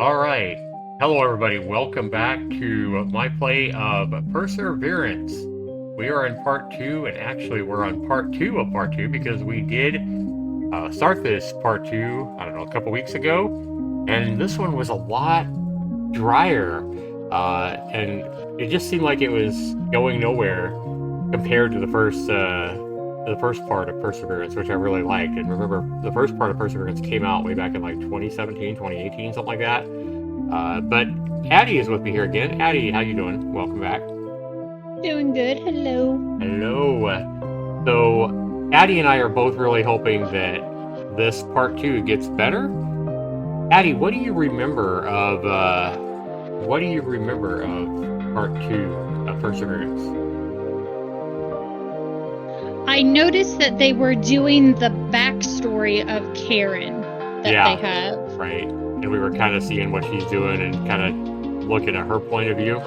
All right. Hello, everybody. Welcome back to my play of Perseverance. We are in part two, and actually, we're on part two of part two because we did start this part two, I don't know, a couple weeks ago, and this one was a lot drier, and it just seemed like it was going nowhere compared to the first part of Perseverance, which I really liked. And remember, the first part of Perseverance came out way back in like 2017, 2018, something like that. But Addie is with me here again. Addie, how you doing? Welcome back. Doing good. Hello. Hello. So Addie and I are both really hoping that this part two gets better. Addie, what do you remember of part two of Perseverance? I noticed that they were doing the backstory of Karen that Yeah. they have. Right. And we were kind of seeing what she's doing and kind of looking at her point of view.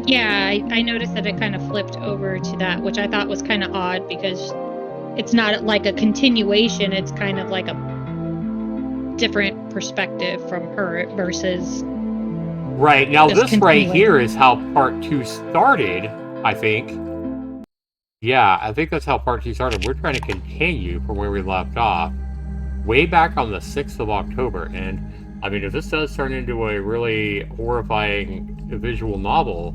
Yeah, I noticed that it kind of flipped over to that, which I thought was kind of odd because it's not like a continuation. It's kind of like a different perspective from her versus. Right. Now, just this right continuing. here is how part two started, I think. Yeah, I think that's how part two started. We're trying to continue from where we left off, way back on the 6th of October. And I mean, if this does turn into a really horrifying visual novel,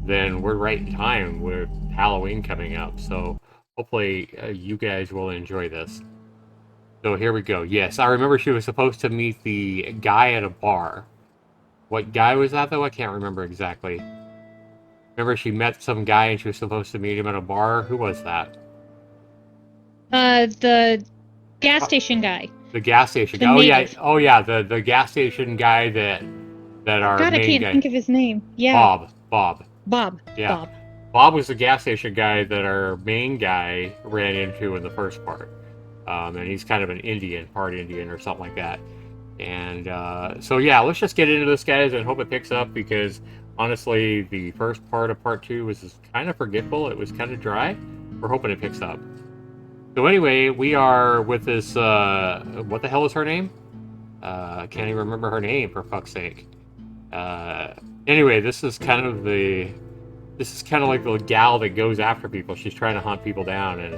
then we're right in time with Halloween coming up. So hopefully you guys will enjoy this. So here we go. Yes, I remember she was supposed to meet the guy at a bar. What guy was that, though? I can't remember exactly. Remember, she met some guy and she was supposed to meet him at a bar. Who was that? The gas station guy. The gas station The guy. native. Oh yeah. The gas station guy that our God, I main can't guy. think of his name. Yeah. Bob. Bob. Yeah. Bob. Bob was the gas station guy that our main guy ran into in the first part. And he's kind of an Indian, part Indian or something like that. And so yeah, let's just get into this, guys, and hope it picks up because honestly, the first part of part two was just kind of forgetful. It was kind of dry. We're hoping it picks up. So anyway, we are with this. What the hell is her name? I can't even remember her name, for fuck's sake. Anyway, this is kind of like the gal that goes after people. She's trying to hunt people down and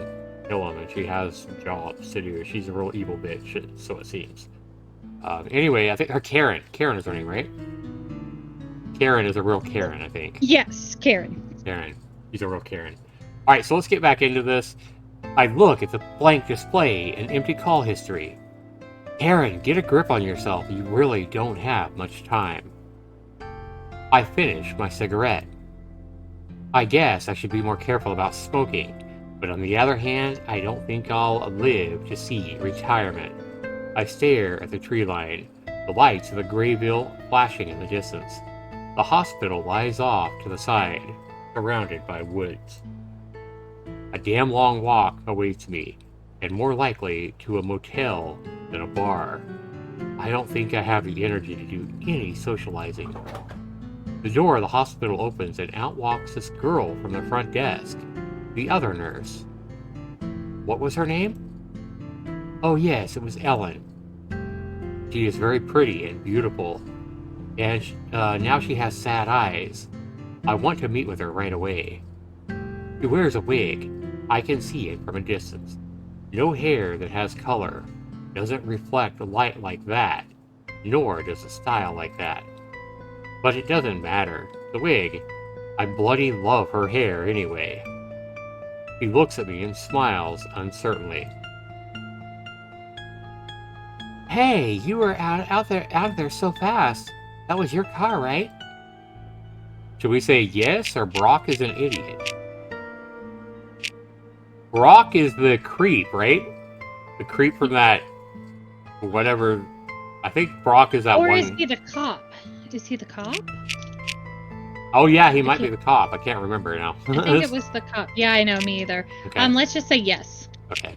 kill them, and she has jobs to do. She's a real evil bitch, so it seems. Anyway, I think her Karen. Karen is her name, right? Karen is a real Karen, I think. Yes, Karen. Karen. She's a real Karen. All right, so let's get back into this. I look at the blank display and empty call history. Karen, get a grip on yourself. You really don't have much time. I finish my cigarette. I guess I should be more careful about smoking, but on the other hand, I don't think I'll live to see retirement. I stare at the tree line, the lights of the Grayville flashing in the distance. The hospital lies off to the side, surrounded by woods. A damn long walk awaits me, and more likely to a motel than a bar. I don't think I have the energy to do any socializing. The door of the hospital opens and out walks this girl from the front desk, the other nurse. What was her name? Oh yes, it was Ellen. She is very pretty and beautiful, and now she has sad eyes. I want to meet with her right away. She wears a wig. I can see it from a distance. No hair that has color. Doesn't reflect light like that, nor does a style like that. But it doesn't matter. The wig. I bloody love her hair anyway. She looks at me and smiles uncertainly. Hey, you were out of there so fast. That was your car, right? Should we say yes, or Brock is an idiot? Brock is the creep, right? The creep from that whatever. I think Brock is that or one. Or is he the cop? Is he the cop? Oh yeah, he might be the cop. I can't remember now. I think it was the cop. Yeah, I know, me either. Okay. Let's just say yes. Okay.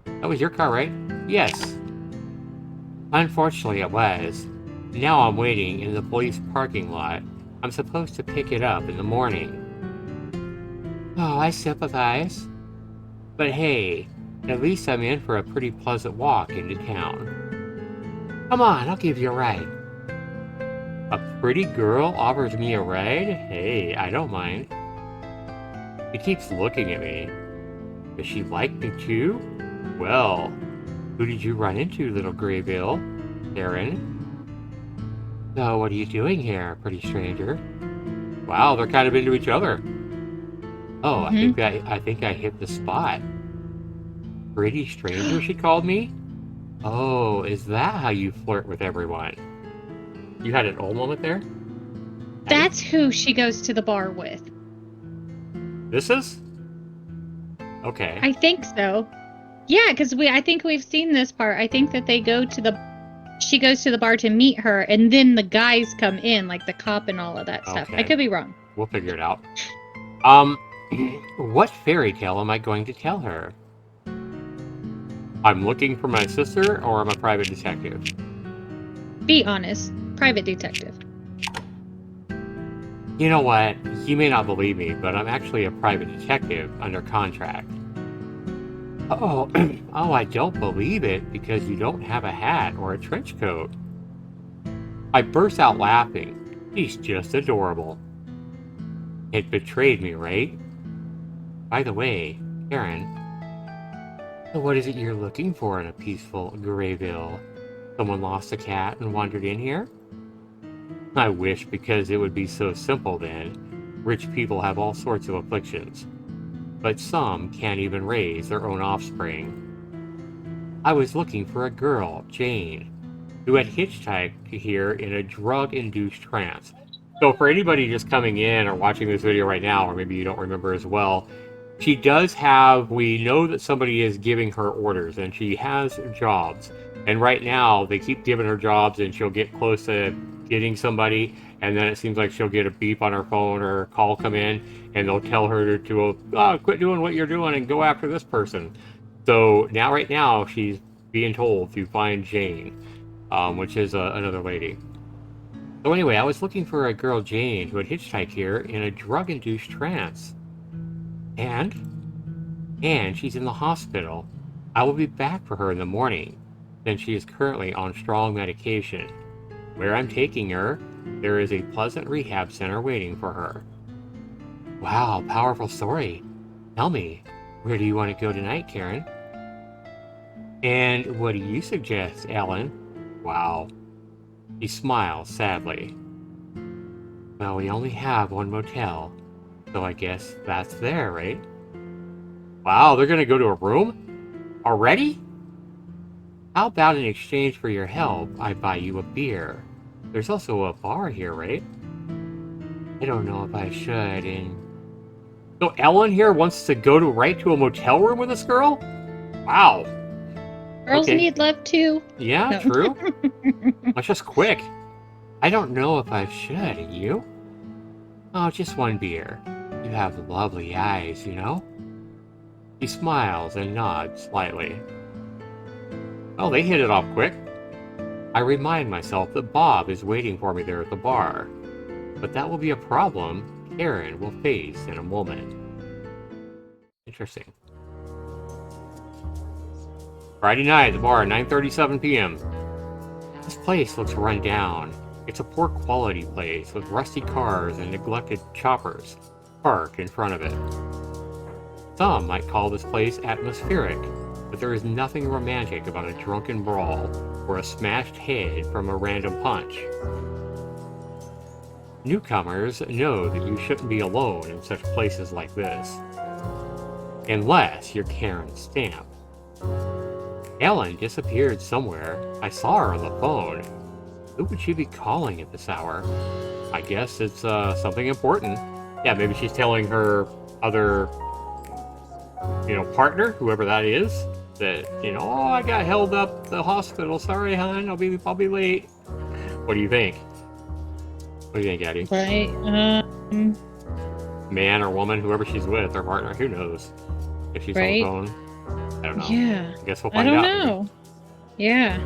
That was your car, right? Yes. Unfortunately, it was. Now I'm waiting in the police parking lot. I'm supposed to pick it up in the morning. Oh, I sympathize. But hey, at least I'm in for a pretty pleasant walk into town. Come on, I'll give you a ride. A pretty girl offers me a ride? Hey, I don't mind. She keeps looking at me. Does she like me too? Well, who did you run into, little Graybill? Aaron? So, what are you doing here, pretty stranger? Wow, they're kind of into each other. Oh, I think I hit the spot. Pretty stranger, she called me? Oh, is that how you flirt with everyone? You had an old moment there? That's who she goes to the bar with. This is? Okay. I think so. Yeah, because I think we've seen this part. I think that she goes to the bar to meet her, and then the guys come in, like the cop and all of that stuff. Okay. I could be wrong. We'll figure it out. What fairy tale am I going to tell her? I'm looking for my sister, or I'm a private detective? Be honest. Private detective. You know what? You may not believe me, but I'm actually a private detective under contract. Oh, oh, I don't believe it because you don't have a hat or a trench coat. I burst out laughing. She's just adorable. It betrayed me, right? By the way, Karen, so what is it you're looking for in a peaceful Grayville? Someone lost a cat and wandered in here? I wish, because it would be so simple then. Rich people have all sorts of afflictions, but some can't even raise their own offspring. I was looking for a girl, Jane, who had hitchhiked here in a drug-induced trance. So for anybody just coming in or watching this video right now, or maybe you don't remember as well, she does have, we know that somebody is giving her orders, and she has jobs. And right now, they keep giving her jobs, and she'll get close to getting somebody, and then it seems like she'll get a beep on her phone or a call come in, and they'll tell her to quit doing what you're doing and go after this person. So now, right now, she's being told to find Jane, which is another lady. So anyway, I was looking for a girl, Jane, who had hitchhiked here in a drug-induced trance. And she's in the hospital. I will be back for her in the morning, since she is currently on strong medication. Where I'm taking her, there is a pleasant rehab center waiting for her. Wow, powerful story. Tell me, where do you want to go tonight, Karen? And what do you suggest, Ellen? Wow. He smiles sadly. Well, we only have one motel, so I guess that's there, right? Wow, they're gonna go to a room? Already? How about in exchange for your help, I buy you a beer? There's also a bar here, right? I don't know if I should, and... So Ellen here wants to go right to a motel room with this girl? Wow. Girls need love too. Yeah, no. True. That's just quick. I don't know if I should, and you? Oh, just one beer. You have lovely eyes, you know? He smiles and nods slightly. Oh, they hit it off quick. I remind myself that Bob is waiting for me there at the bar. But that will be a problem Karen will face in a moment. Interesting. Friday night at the bar, 9:37 p.m. This place looks run down. It's a poor quality place with rusty cars and neglected choppers parked in front of it. Some might call this place atmospheric, but there is nothing romantic about a drunken brawl or a smashed head from a random punch. Newcomers know that you shouldn't be alone in such places like this. Unless you're Karen's stamp. Ellen disappeared somewhere. I saw her on the phone. Who would she be calling at this hour? I guess it's something important. Yeah, maybe she's telling her other, partner, whoever that is, that, oh, I got held up at the hospital. Sorry, hon, I'll be late. What do you think? What do you think, Addie? Right. Man or woman, whoever she's with, her partner, who knows? If she's on the phone. I don't know. Yeah. I guess we'll find out. I don't know. Yeah.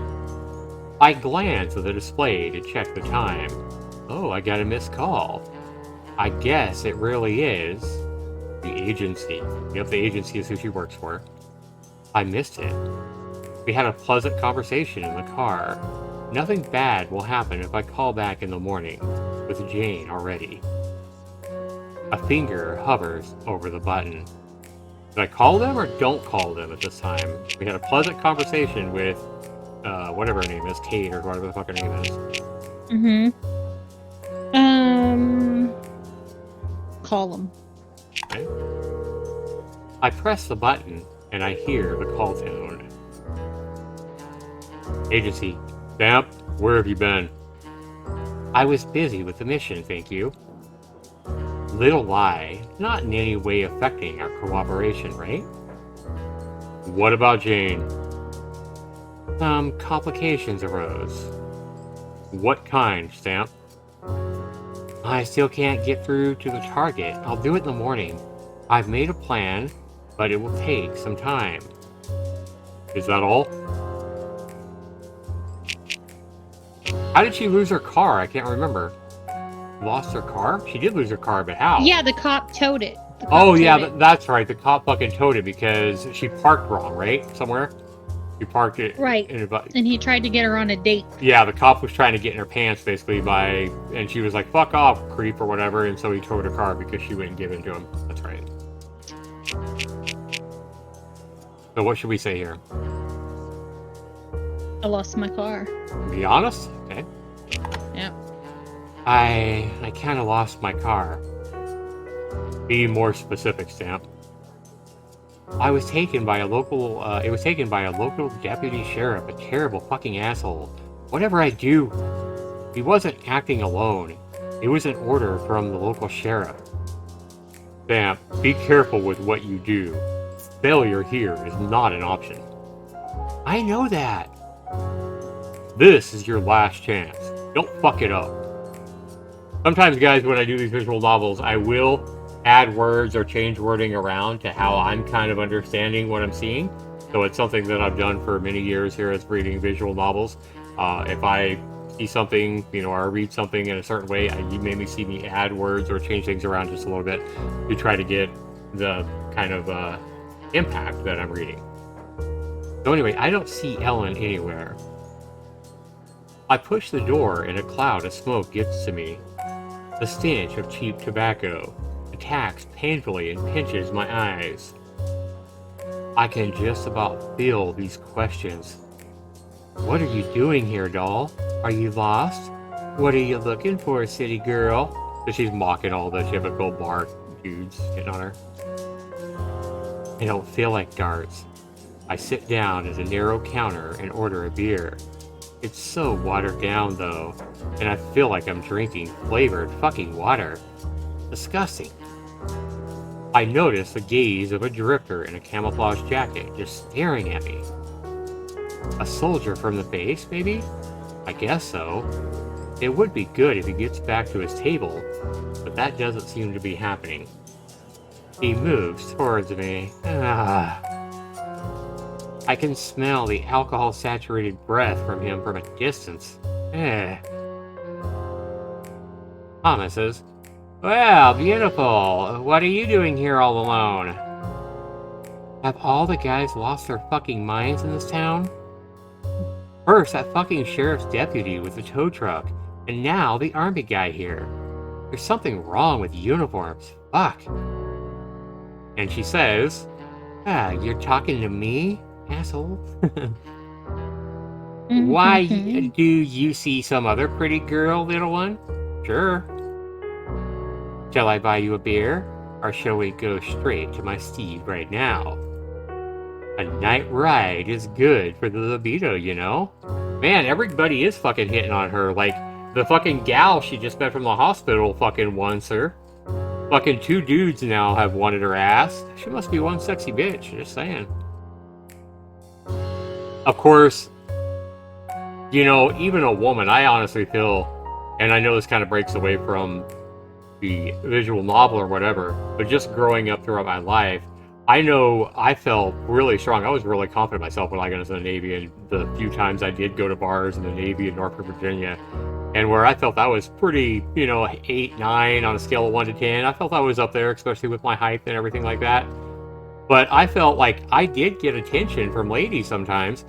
I glance at the display to check the time. Oh, I got a missed call. I guess it really is the agency. Yep, the agency is who she works for. I missed it. We had a pleasant conversation in the car. Nothing bad will happen if I call back in the morning with Jane already. A finger hovers over the button. Did I call them or don't call them at this time? We had a pleasant conversation with, whatever her name is, Kate or whatever the fuck her name is. Call them. Okay. I press the button and I hear the call tone. Agency. Vamp, where have you been? I was busy with the mission, thank you. Little lie, not in any way affecting our cooperation, right? What about Jane? Some complications arose. What kind, Stamp? I still can't get through to the target. I'll do it in the morning. I've made a plan, but it will take some time. Is that all? How did she lose her car? I can't remember. Lost her car? She did lose her car, but how? Yeah, the cop towed it. Oh, yeah, that's right. The cop fucking towed it because she parked wrong, right? Somewhere? She parked it. Right. And he tried to get her on a date. Yeah, the cop was trying to get in her pants, basically, and she was like, fuck off, creep, or whatever, and so he towed her car because she wouldn't give in to him. That's right. So what should we say here? I lost my car. Be honest? Okay. Yeah. I kind of lost my car. Be more specific, Stamp. I was taken by a local, it was taken by a local deputy sheriff, a terrible fucking asshole. Whatever I do, he wasn't acting alone. It was an order from the local sheriff. Stamp, be careful with what you do. Failure here is not an option. I know that. This is your last chance. Don't fuck it up. Sometimes, guys, when I do these visual novels, I will add words or change wording around to how I'm kind of understanding what I'm seeing. So it's something that I've done for many years here as reading visual novels. If I see something, or read something in a certain way, you maybe see me add words or change things around just a little bit to try to get the kind of impact that I'm reading. So anyway, I don't see Ellen anywhere. I push the door and a cloud of smoke gets to me. The stench of cheap tobacco attacks painfully and pinches my eyes. I can just about feel these questions. What are you doing here, doll? Are you lost? What are you looking for, city girl? So she's mocking all the typical bar dudes hitting on her. I don't feel like darts. I sit down at a narrow counter and order a beer. It's so watered down, though, and I feel like I'm drinking flavored fucking water. Disgusting. I notice the gaze of a drifter in a camouflage jacket just staring at me. A soldier from the base, maybe? I guess so. It would be good if he gets back to his table, but that doesn't seem to be happening. He moves towards me. I can smell the alcohol-saturated breath from him from a distance. Mama says, "Well, beautiful. What are you doing here all alone?" Have all the guys lost their fucking minds in this town? First, that fucking sheriff's deputy with the tow truck, and now the army guy here. There's something wrong with uniforms. Fuck. And she says, "You're talking to me, asshole?" Why, do you see some other pretty girl, little one? Sure. Shall I buy you a beer? Or shall we go straight to my steed right now? A night ride is good for the libido, Man, everybody is fucking hitting on her. Like, the fucking gal she just met from the hospital fucking wants her. Fucking 2 dudes now have wanted her ass. She must be one sexy bitch, just saying. Of course, even a woman, I honestly feel, and I know this kind of breaks away from the visual novel or whatever, but just growing up throughout my life, I know I felt really strong. I was really confident in myself when I got into the Navy, and the few times I did go to bars in the Navy in Norfolk, Virginia, and where I felt I was pretty, 8, 9 on a scale of 1 to 10. I felt I was up there, especially with my height and everything like that. But I felt like I did get attention from ladies sometimes,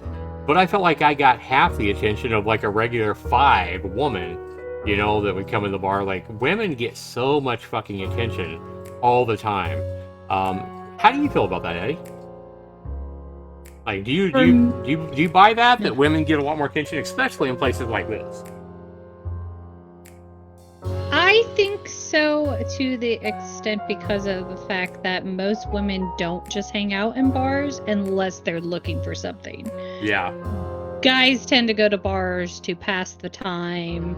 But I felt like I got half the attention of like a regular 5 woman, you know, that would come in the bar. Like, women get so much fucking attention all the time. How do you feel about that, Eddie? Like, do you buy that women get a lot more attention, especially in places like this? I think so, to the extent because of the fact that most women don't just hang out in bars unless they're looking for something. Yeah. Guys tend to go to bars to pass the time,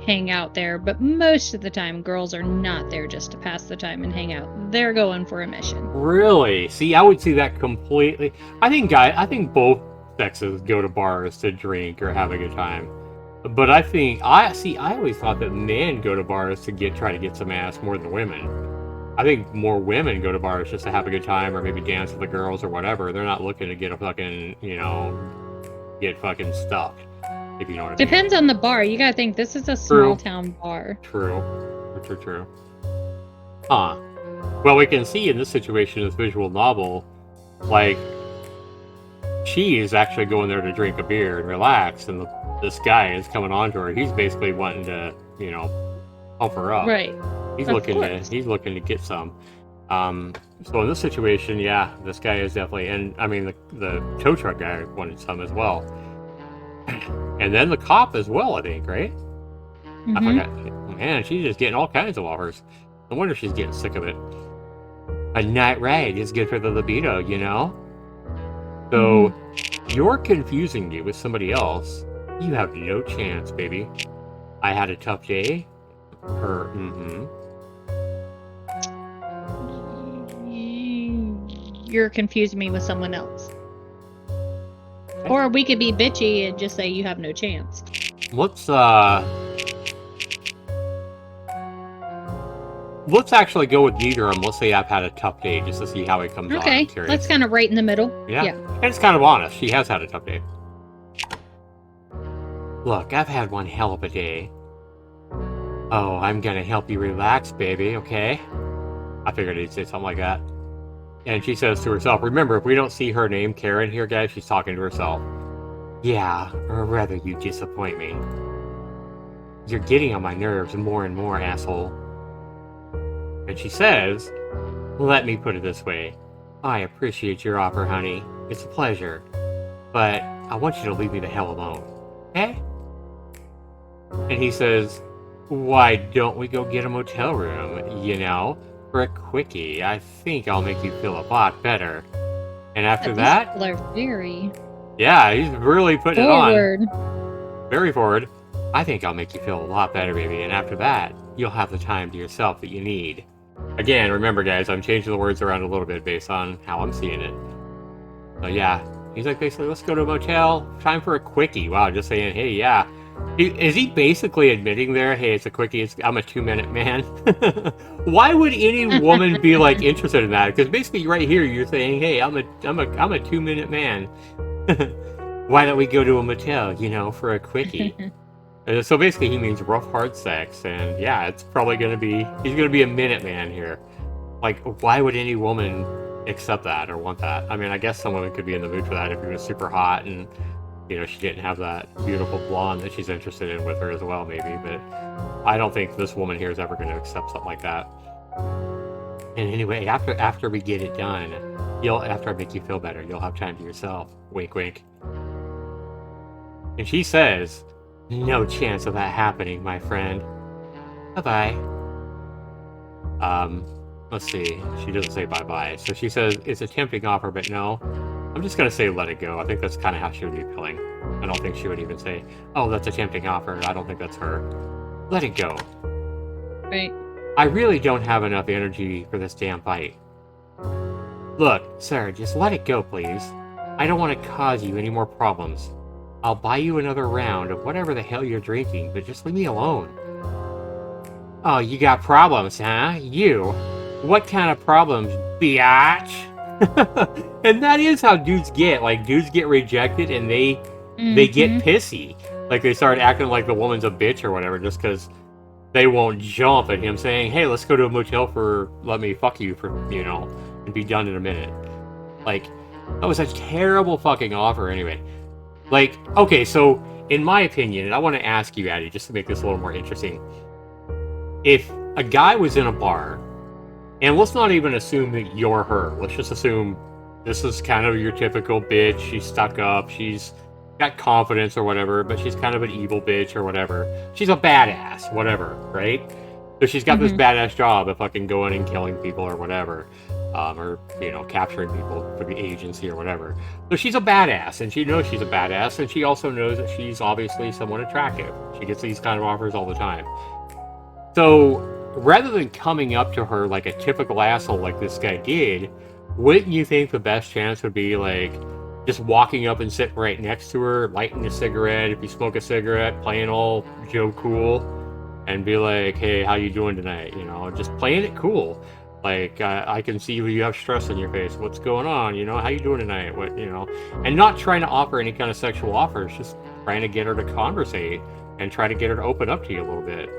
hang out there, but most of the time girls are not there just to pass the time and hang out. They're going for a mission. Really? See, I would see that completely. I think both sexes go to bars to drink or have a good time. But I always thought that men go to bars to try to get some ass more than women. I think more women go to bars just to have a good time or maybe dance with the girls or whatever. They're not looking to get a fucking, get fucking stuck, if you know what I mean. Depends on the bar. You gotta think, this is a small town bar. True. Huh. Well, we can see in this situation, in this visual novel, like, she is actually going there to drink a beer and relax, and this guy is coming on to her. He's basically wanting to, pump her up. Right. He's looking to get some. So in this situation, yeah, this guy is definitely, and I mean the tow truck guy wanted some as well, and then the cop as well, I think, right? Mm-hmm. I forgot. Man, she's just getting all kinds of offers. No wonder she's getting sick of it. A night ride is good for the libido, you know? So, you're confusing me with somebody else. You have no chance, baby. I had a tough day. You're confusing me with someone else. Or we could be bitchy and just say you have no chance. Let's actually go with neither of them. Let's say I've had a tough day, just to see how it comes out. Okay, let's kind of right in the middle. Yeah, and it's kind of honest. She has had a tough day. Look, I've had one hell of a day. Oh, I'm gonna help you relax, baby, okay? I figured he'd say something like that. And she says to herself, remember, if we don't see her name, Karen, here, guys, she's talking to herself. Yeah, or rather you disappoint me. You're getting on my nerves more and more, asshole. And she says, let me put it this way. I appreciate your offer, honey. It's a pleasure. But I want you to leave me the hell alone. Okay? And he says, why don't we go get a motel room, for a quickie? I think I'll make you feel a lot better. And after that... These people are very... Yeah, he's really putting forward. It on. Very forward. I think I'll make you feel a lot better, baby. And after that, you'll have the time to yourself that you need. Again, remember, guys, I'm changing the words around a little bit based on how I'm seeing it. So, yeah. He's like, basically, let's go to a motel. Time for a quickie. Wow, just saying, hey, yeah. Is he basically admitting there, hey, it's a quickie, I'm a 2-minute man? Why would any woman be, like, interested in that? Because basically, right here, you're saying, hey, I'm a 2-minute man. Why don't we go to a motel, for a quickie? So basically, he means rough, hard sex, and yeah, it's probably he's gonna be a minute man here. Like, why would any woman accept that or want that? I mean, I guess some women could be in the mood for that if he was super hot and, she didn't have that beautiful blonde that she's interested in with her as well, maybe, but I don't think this woman here is ever going to accept something like that. And anyway, after we get it done, after I make you feel better, you'll have time to yourself. Wink, wink. And she says, no chance of that happening, my friend. Bye-bye. Let's see. She doesn't say bye-bye. So she says, it's a tempting offer, but no. I'm just going to say let it go. I think that's kind of how she would be feeling. I don't think she would even say, oh, that's a tempting offer. I don't think that's her. Let it go. Right. I really don't have enough energy for this damn fight. Look, sir, just let it go, please. I don't want to cause you any more problems. I'll buy you another round of whatever the hell you're drinking, but just leave me alone. Oh, you got problems, huh? You? What kind of problems, biatch? And that is how dudes get. Like, dudes get rejected and they get pissy. Like, they start acting like the woman's a bitch or whatever just because they won't jump at him saying, hey, let's go to a motel let me fuck you for, and be done in a minute. Like, that was a terrible fucking offer anyway. Like, okay, so in my opinion, and I want to ask you, Addie, just to make this a little more interesting. If a guy was in a bar, and let's not even assume that you're her. Let's just assume this is kind of your typical bitch. She's stuck up. She's got confidence or whatever, but she's kind of an evil bitch or whatever. She's a badass, whatever, right? So she's got this badass job of fucking going and killing people or whatever. Or, you know, capturing people for the agency or whatever. So she's a badass, and she knows she's a badass, and she also knows that she's obviously somewhat attractive. She gets these kind of offers all the time. So rather than coming up to her like a typical asshole like this guy did, wouldn't you think the best chance would be like just walking up and sitting right next to her, lighting a cigarette, if you smoke a cigarette, playing all Joe Cool, and be like, hey, how you doing tonight? You know, just playing it cool. Like, I can see you have stress on your face. What's going on? You know, how you doing tonight? What, you know, and not trying to offer any kind of sexual offers, just trying to get her to conversate and try to get her to open up to you a little bit.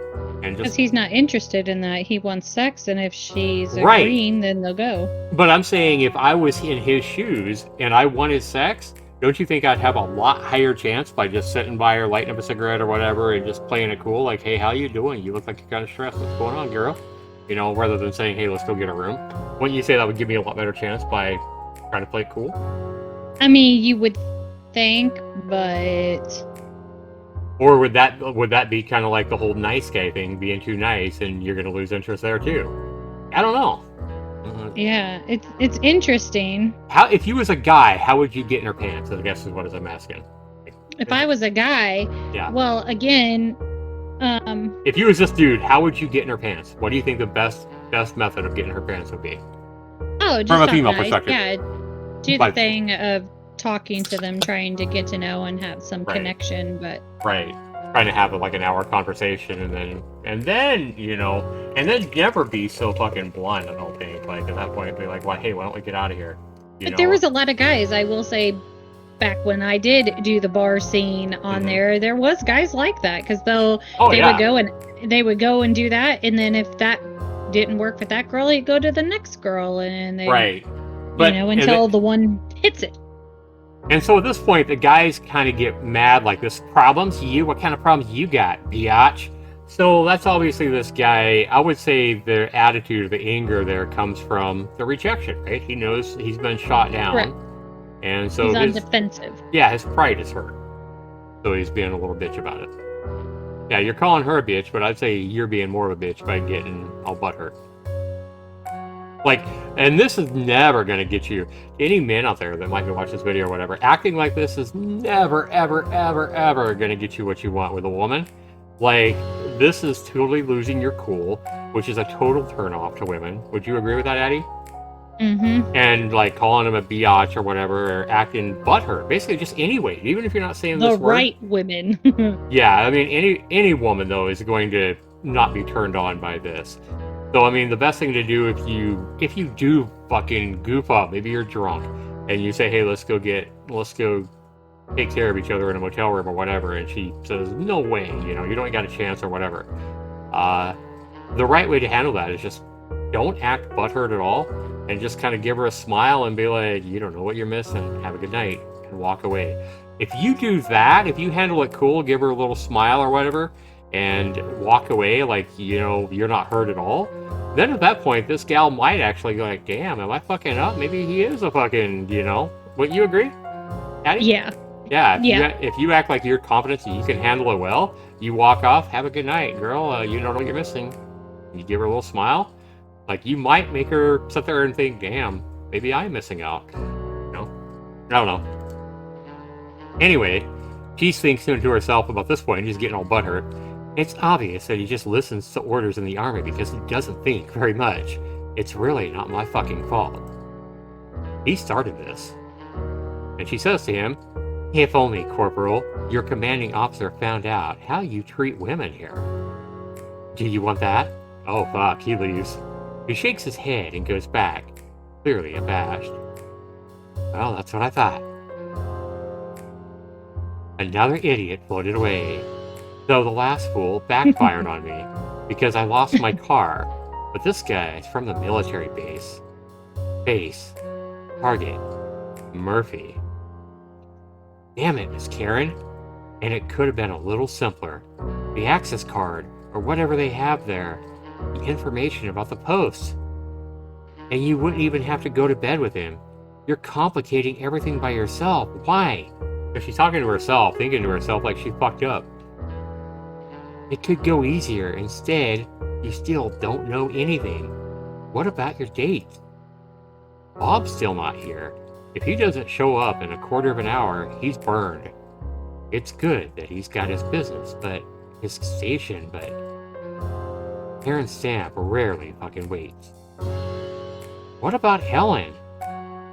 And Because just, he's not interested in that. He wants sex, and if she's Right. agreeing, then they'll go. but I'm saying if I was in his shoes and I wanted sex, don't you think I'd have a lot higher chance by just sitting by her, lighting up a cigarette or whatever, and just playing it cool? Like, hey, how you doing? You look like you're kind of stressed. What's going on, girl? You know, rather than saying, hey, let's go get a room. Wouldn't you say that would give me a lot better chance by trying to play it cool? I mean, you would think, but Or would that be kind of like the whole nice guy thing, being too nice, and you're going to lose interest there too? I don't know. yeah, it's interesting. How, if you was a guy, how would you get in her pants? I guess is what I'm asking. If I was a guy, Yeah. well, again, If you was this dude, how would you get in her pants? What do you think the best method of getting in her pants would be? oh, just From a talk female nice. perspective. Yeah, do the But- thing of talking to them, trying to get to know and have some Right. connection, but Right. Trying to have like an hour conversation and then, you know, and then never be so fucking blunt, I don't think. Like at that point be like, well, hey, why don't we get out of here? You but know? there was a lot of guys, I will say, back when I did do the bar scene on there was guys like that, because Oh, they yeah. would go and do that, and then if that didn't work with that girl, he'd go to the next girl, and they Right. But you know, until the one hits it. And so at this point, the guys kind of get mad, like, this problems you? What kind of problems you got, biatch? So that's obviously this guy. I would say the attitude, the anger there comes from the rejection, right? He knows he's been shot down. Right. And so He's on his defensive. his pride is hurt. So he's being a little bitch about it. Yeah, you're calling her a bitch, but I'd say you're being more of a bitch by getting all butthurt. Like, and this is never going to get you, any men out there that might be watching this video or whatever, acting like this is never, ever, ever, ever going to get you what you want with a woman. Like, this is totally losing your cool, which is a total turnoff to women. Would you agree with that, Addie? Mm-hmm. And, like, calling him a biatch or whatever, or acting butthurt. Basically, just anyway, even if you're not saying The this word. right women. Yeah, I mean, any woman, though, is going to not be turned on by this. So, I mean, the best thing to do if you do fucking goof up, maybe you're drunk, and you say, hey, let's go take care of each other in a motel room or whatever, and she says, no way, you know, you don't got a chance or whatever. The right way to handle that is just don't act butthurt at all, and just kind of give her a smile and be like, you don't know what you're missing, have a good night, and walk away. If you do that, if you handle it cool, give her a little smile or whatever, and walk away like, you know, you're not hurt at all, then at that point, this gal might actually go like, damn, am I fucking up? Maybe he is a fucking, you know. Wouldn't you agree, Addie? Yeah. Yeah. If you act like you're confident and you can handle it well, you walk off, have a good night, girl. You don't know what you're missing. You give her a little smile. Like, you might make her sit there and think, damn, maybe I'm missing out. You know? I don't know. Anyway, she thinks to herself about this point, he's getting all butthurt. It's obvious that he just listens to orders in the army because he doesn't think very much. It's really not my fucking fault. He started this. And she says to him, if only, Corporal, your commanding officer found out how you treat women here. Do you want that? Oh, fuck, he leaves. He shakes his head and goes back, clearly abashed. Well, that's what I thought. Another idiot floated away. Though the last fool backfired on me, because I lost my car. But this guy is from the military base. Base. Target. Murphy. Damn it, Miss Karen. And it could have been a little simpler. The access card, or whatever they have there. The information about the post. And you wouldn't even have to go to bed with him. You're complicating everything by yourself. Why? If she's talking to herself, thinking to herself like she fucked up. It could go easier. Instead, you still don't know anything. What about your date? Bob's still not here. If he doesn't show up in a quarter of an hour, he's burned. It's good that he's got his business, but his station, but Karen Stamp rarely fucking waits. What about Helen?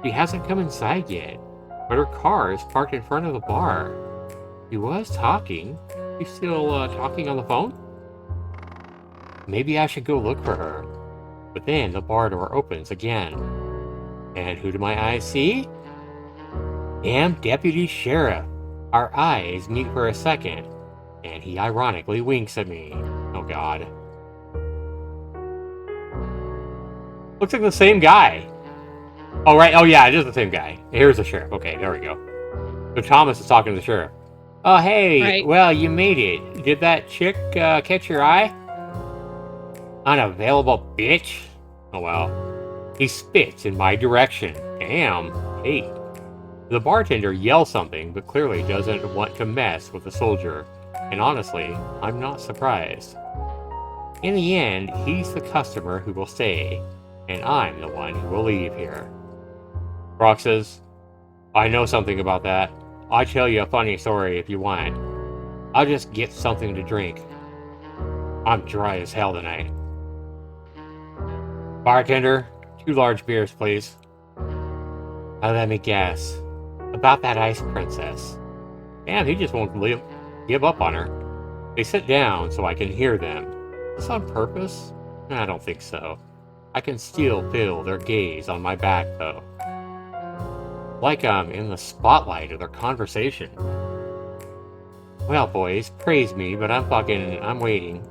She hasn't come inside yet, but her car is parked in front of the bar. He was talking. He's still talking on the phone? Maybe I should go look for her. But then the bar door opens again. And who do my eyes see? Damn Deputy Sheriff. Our eyes meet for a second, and he ironically winks at me. Oh God. Looks like the same guy. Oh, right. Oh, yeah, it is the same guy. Here's the sheriff. Okay, there we go. So Thomas is talking to the sheriff. Oh, hey, Right. Well, you made it. Did that chick catch your eye? Unavailable bitch. Oh, well. He spits in my direction. Damn. Hey. The bartender yells something, but clearly doesn't want to mess with the soldier. And honestly, I'm not surprised. In the end, he's the customer who will stay, and I'm the one who will leave here. Brock says, I know something about that. I'll tell you a funny story if you want. I'll just get something to drink. I'm dry as hell tonight. Bartender, 2 large beers, please. Now let me guess. About that ice princess. Damn, he just won't give up on her. They sit down so I can hear them. Is this on purpose? I don't think so. I can still feel their gaze on my back, though. Like I'm in the spotlight of their conversation. Well, boys, praise me, but I'm waiting.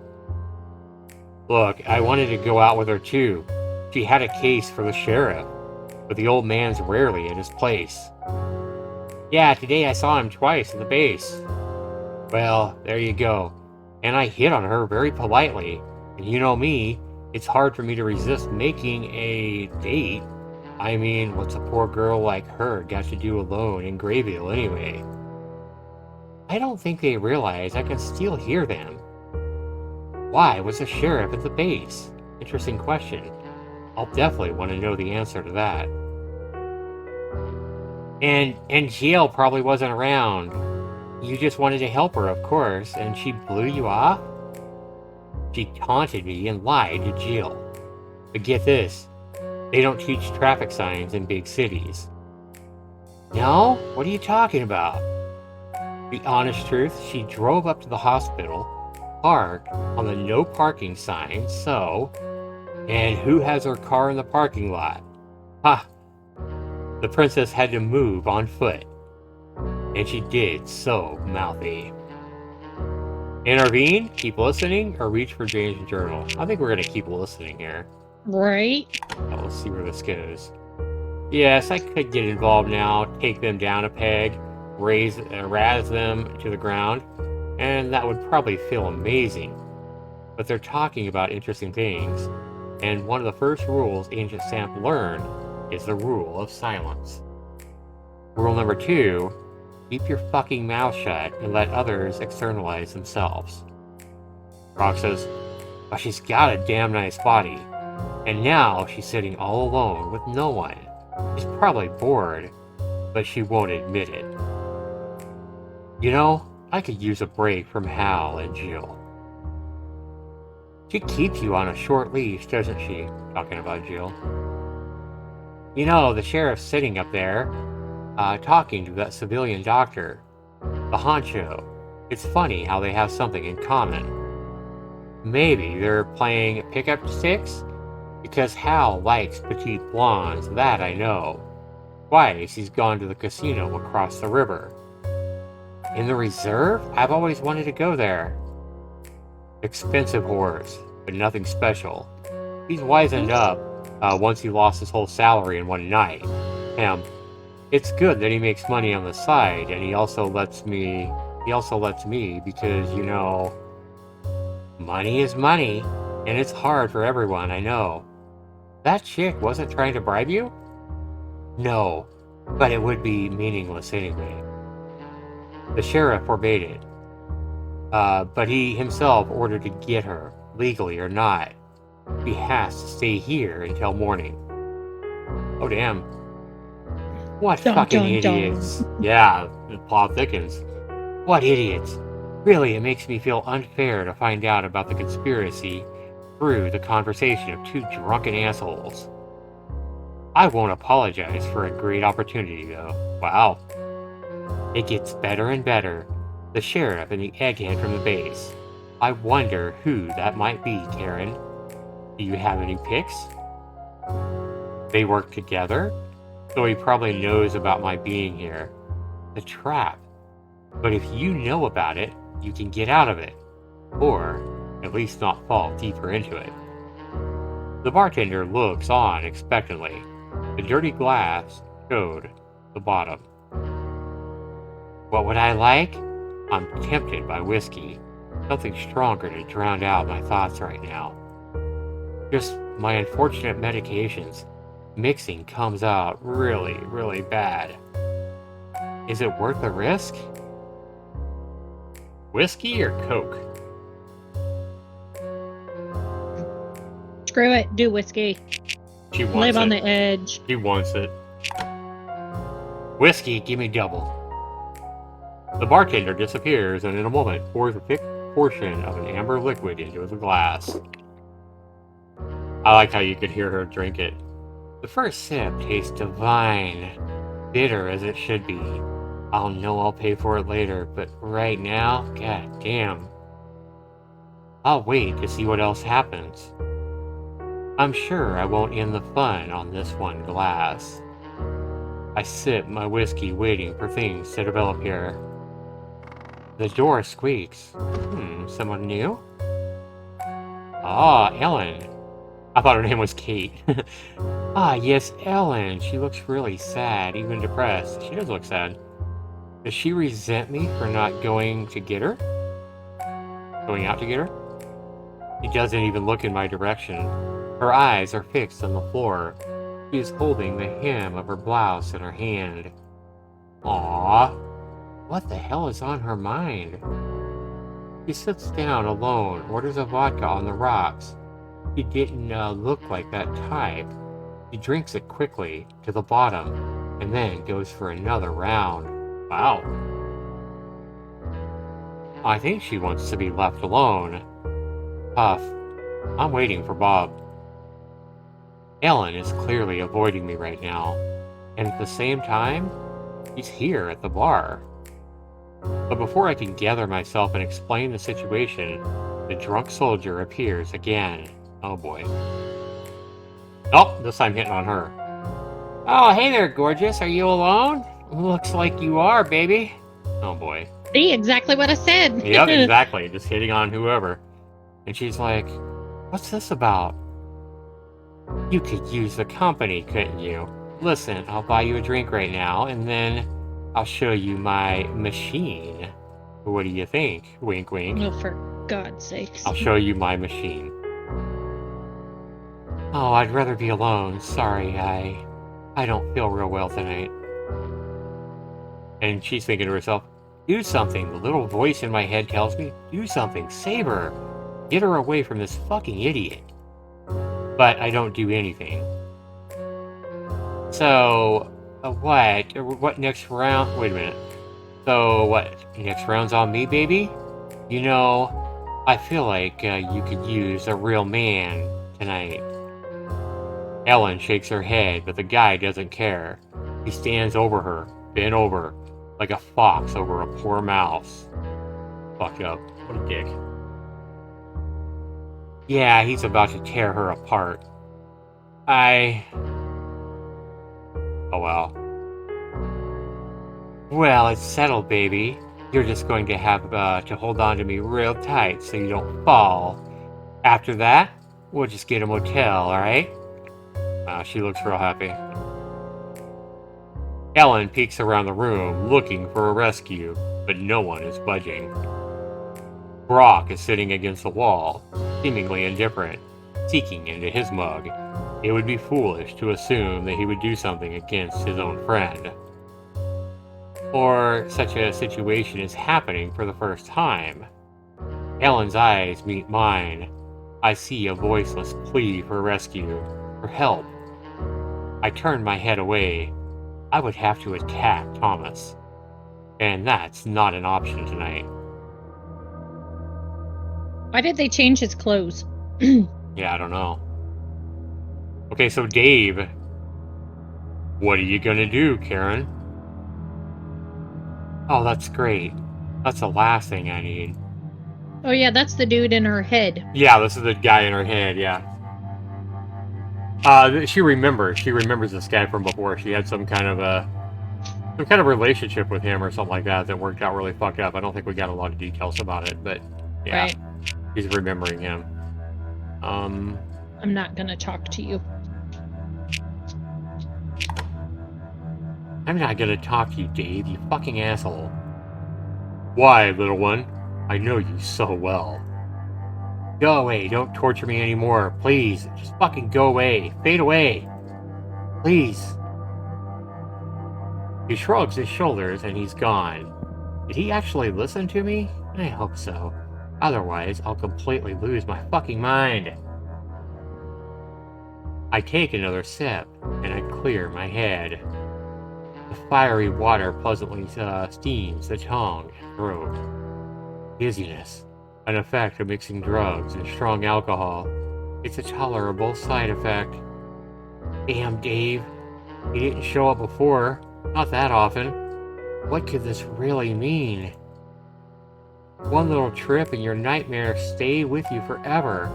Look, I wanted to go out with her too. She had a case for the sheriff, but the old man's rarely at his place. Yeah, today I saw him twice at the base. Well, there you go. And I hit on her very politely. And you know me, it's hard for me to resist making a date. I mean, what's a poor girl like her got to do alone in Grayville anyway? I don't think they realize I can still hear them. Why was the sheriff at the base? Interesting question. I'll definitely want to know the answer to that. And Jill probably wasn't around. You just wanted to help her, of course, and she blew you off? She taunted me and lied to Jill. But get this, they don't teach traffic signs in big cities. No? What are you talking about? The honest truth, she drove up to the hospital, parked on the no parking sign, so... And who has her car in the parking lot? Ha! The princess had to move on foot. And she did so mouthy. Intervene, keep listening, or reach for Jane's journal? I think we're going to keep listening here. Right. Let's see where this goes. Yes, I could get involved now, take them down a peg, razz them to the ground, and that would probably feel amazing. But they're talking about interesting things, and one of the first rules Ancient Stamp learned is the rule of silence. Rule number 2, keep your fucking mouth shut and let others externalize themselves. Brock says, well, she's got a damn nice body, and now she's sitting all alone with no one. She's probably bored, but she won't admit it. You know, I could use a break from Hal and Jill. She keeps you on a short leash, doesn't she? Talking about Jill. You know, the sheriff's sitting up there, talking to that civilian doctor, the honcho. It's funny how they have something in common. Maybe they're playing pickup sticks? Because Hal likes petite blondes, that I know. Twice he's gone to the casino across the river. In the reserve? I've always wanted to go there. Expensive whores, but nothing special. He's wizened up once he lost his whole salary in one night. It's good that he makes money on the side, and he also lets me because, you know, money is money, and it's hard for everyone, I know. That chick wasn't trying to bribe you? No, but it would be meaningless anyway. The sheriff forbade it, but he himself ordered to get her, legally or not. He has to stay here until morning. Oh, damn. What Dun, fucking dun, dun. idiots. Yeah, the plot thickens. What idiots. Really, it makes me feel unfair to find out about the conspiracy through the conversation of two drunken assholes. I won't apologize for a great opportunity, though. Wow. It gets better and better. The sheriff and the egghead from the base. I wonder who that might be, Karen. Do you have any picks? They work together, so he probably knows about my being here. The trap. But if you know about it, you can get out of it. Or at least not fall deeper into it. The bartender looks on expectantly. The dirty glass showed the bottom. What would I like? I'm tempted by whiskey. Something stronger to drown out my thoughts right now. Just my unfortunate medications. Mixing comes out really, really bad. Is it worth the risk? Whiskey or Coke? Screw it. Do whiskey. She wants Live it. on the edge. She wants it. Whiskey, give me double. The bartender disappears and in a moment pours a thick portion of an amber liquid into the glass. I like how you could hear her drink it. The first sip tastes divine, bitter as it should be. I'll know I'll pay for it later, but right now, god damn. I'll wait to see what else happens. I'm sure I won't end the fun on this one glass. I sip my whiskey waiting for things to develop here. The door squeaks. Someone new? Ah, Ellen. I thought her name was Kate. Ah, yes, Ellen. She looks really sad, even depressed. She does look sad. Does she resent me for not going to get her? Going out to get her? She doesn't even look in my direction. Her eyes are fixed on the floor. She is holding the hem of her blouse in her hand. Aww. What the hell is on her mind? She sits down alone, orders a vodka on the rocks. She didn't look like that type. She drinks it quickly, to the bottom, and then goes for another round. Wow. I think she wants to be left alone. Puff. I'm waiting for Bob. Ellen is clearly avoiding me right now, and at the same time, he's here at the bar. But before I can gather myself and explain the situation, the drunk soldier appears again. Oh boy. Oh, this time hitting on her. Oh, hey there, gorgeous. Are you alone? Looks like you are, baby. Oh boy. See, exactly what I said. Yep, exactly. Just hitting on whoever. And she's like, what's this about? You could use the company, couldn't you? Listen, I'll buy you a drink right now, and then I'll show you my machine. What do you think? Wink, wink. Oh, for God's sakes. I'll show you my machine. Oh, I'd rather be alone. Sorry, I don't feel real well tonight. And she's thinking to herself, do something. The little voice in my head tells me, do something. Save her. Get her away from this fucking idiot. But I don't do anything. So, what? What next round? Wait a minute. So, what? Next round's on me, baby? You know, I feel like you could use a real man tonight. Ellen shakes her head, but the guy doesn't care. He stands over her, bent over, like a fox over a poor mouse. Fucked up. What a dick. Yeah, he's about to tear her apart. Oh well. Well, it's settled, baby. You're just going to have to hold on to me real tight so you don't fall. After that, we'll just get a motel, alright? She looks real happy. Ellen peeks around the room, looking for a rescue, but no one is budging. Brock is sitting against the wall, seemingly indifferent, seeking into his mug. It would be foolish to assume that he would do something against his own friend. Or such a situation is happening for the first time. Ellen's eyes meet mine. I see a voiceless plea for rescue, for help. I turn my head away. I would have to attack Thomas. And that's not an option tonight. Why did they change his clothes? Yeah, I don't know. Okay, so Dave, what are you gonna do, Karen? Oh, that's great. That's the last thing I need. Oh yeah, that's the dude in her head. Yeah, this is the guy in her head, yeah. She remembers this guy from before. She had some kind of relationship with him or something like that worked out really fucked up. I don't think we got a lot of details about it, but yeah, Right. She's remembering him. I'm not gonna talk to you. I'm not gonna talk to you, Dave, you fucking asshole. Why, little one? I know you so well. Go away, don't torture me anymore, please. Just fucking go away. Fade away. Please. He shrugs his shoulders and he's gone. Did he actually listen to me? I hope so. Otherwise, I'll completely lose my fucking mind. I take another sip, and I clear my head. The fiery water pleasantly steams the tongue and throat. Dizziness, an effect of mixing drugs and strong alcohol. It's a tolerable side effect. Damn, Dave. He didn't show up before. Not that often. What could this really mean? One little trip and your nightmares stay with you forever.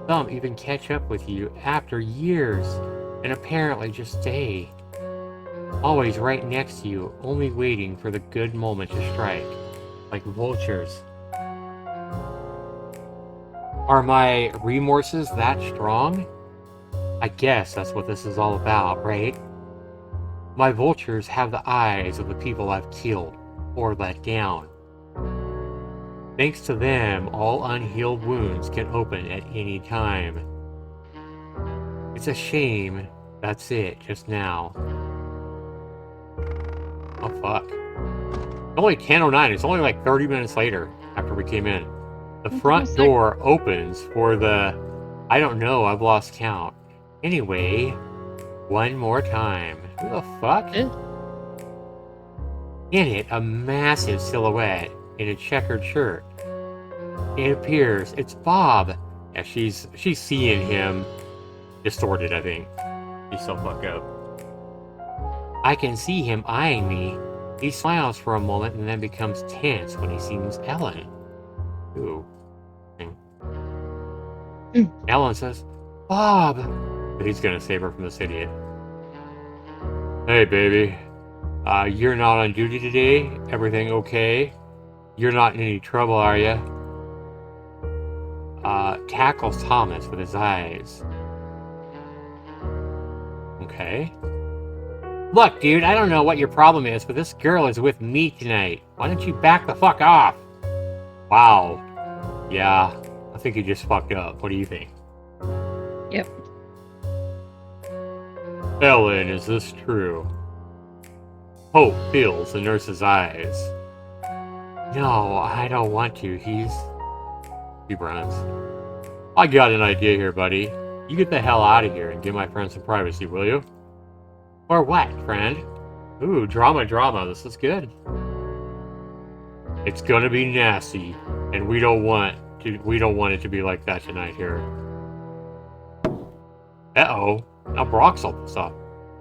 Some even catch up with you after years, and apparently just stay. Always right next to you, only waiting for the good moment to strike, like vultures. Are my remorses that strong? I guess that's what this is all about, right? My vultures have the eyes of the people I've killed or let down. Thanks to them, all unhealed wounds can open at any time. It's a shame that's it just now. Oh fuck. It's only 10:09, it's only like 30 minutes later after we came in. The front door opens for the... I don't know, I've lost count. Anyway, one more time. Who the fuck? In it, a massive silhouette in a checkered shirt. It appears it's Bob. Yeah, she's seeing him distorted, I think. He's so fucked up. I can see him eyeing me. He smiles for a moment and then becomes tense when he sees Ellen. Ooh. Ellen says, Bob! But he's gonna save her from this idiot. Hey, baby. You're not on duty today? Everything okay? You're not in any trouble, are ya? Tackles Thomas with his eyes. Okay. Look, dude, I don't know what your problem is, but this girl is with me tonight. Why don't you back the fuck off? Wow. Yeah, I think you just fucked up. What do you think? Yep. Ellen, is this true? Hope fills the nurse's eyes. No, I don't want to. He runs. I got an idea here, buddy. You get the hell out of here and give my friend some privacy, will you? Or what, friend? Ooh, drama. This is good. It's gonna be nasty, and we don't want it to be like that tonight here. Uh-oh. Now Brock's all this up.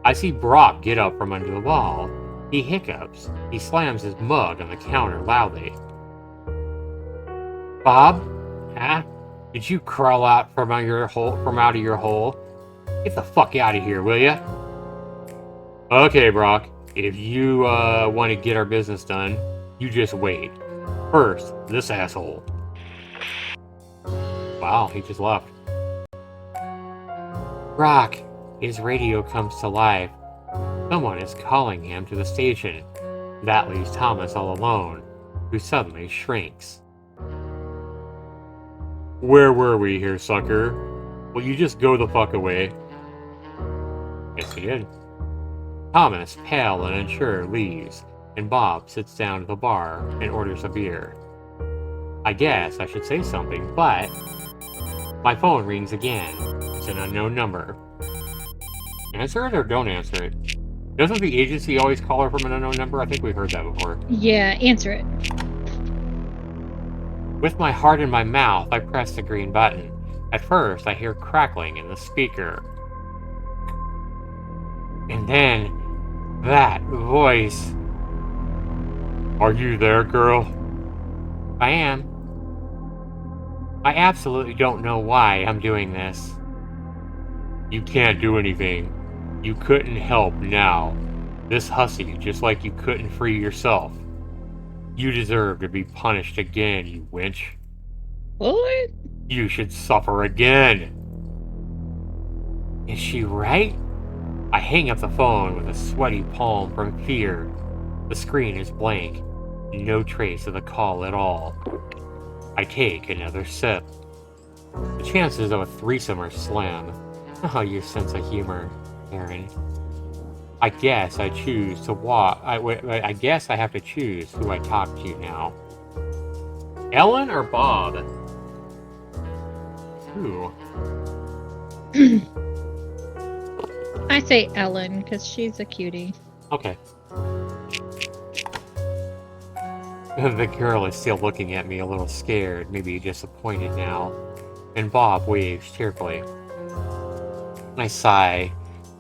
I see Brock get up from under the wall. He hiccups. He slams his mug on the counter loudly. Bob? Huh? Did you crawl out from out of your hole? Get the fuck out of here, will ya? Okay, Brock. If you want to get our business done, you just wait. First, this asshole. Wow, he just left. Brock, his radio comes to life. Someone is calling him to the station. That leaves Thomas all alone, who suddenly shrinks. Where were we here, sucker? Will you just go the fuck away? Yes, he did. Thomas, pale and unsure, leaves, and Bob sits down at the bar and orders a beer. I guess I should say something, but my phone rings again. It's an unknown number. Answer it or don't answer it? Doesn't the agency always call her from an unknown number? I think we've heard that before. Yeah, answer it. With my heart in my mouth, I press the green button. At first, I hear crackling in the speaker. And then, that voice. Are you there, girl? I am. I absolutely don't know why I'm doing this. You can't do anything. You couldn't help now. This hussy, just like you couldn't free yourself. You deserve to be punished again, you wench. What? You should suffer again. Is she right? I hang up the phone with a sweaty palm from fear. The screen is blank. No trace of the call at all. I take another sip. The chances of a threesome are slim. Oh, your sense of humor, Aaron. I guess I choose to walk. I guess I have to choose who I talk to now. Ellen or Bob? Who? I say Ellen, because she's a cutie. Okay. The girl is still looking at me a little scared, maybe disappointed now, and Bob waves cheerfully. I sigh,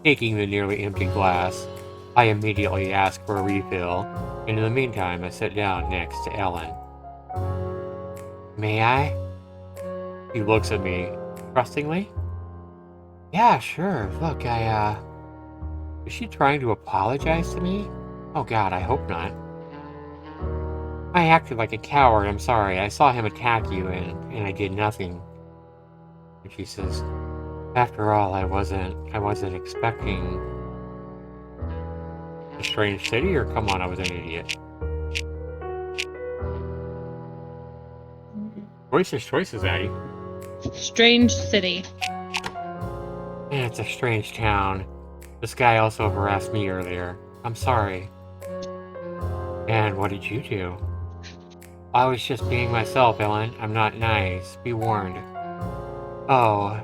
taking the nearly empty glass. I immediately ask for a refill, and in the meantime I sit down next to Ellen. May I? He looks at me, trustingly. Yeah, sure. Look, is she trying to apologize to me? Oh god, I hope not. I acted like a coward, I'm sorry. I saw him attack you and I did nothing. And she says, after all, I wasn't expecting a strange city, or come on, I was an idiot. Choices, Addie. Strange city. Man, it's a strange town. This guy also harassed me earlier. I'm sorry. And what did you do? I was just being myself, Ellen. I'm not nice. Be warned. Oh,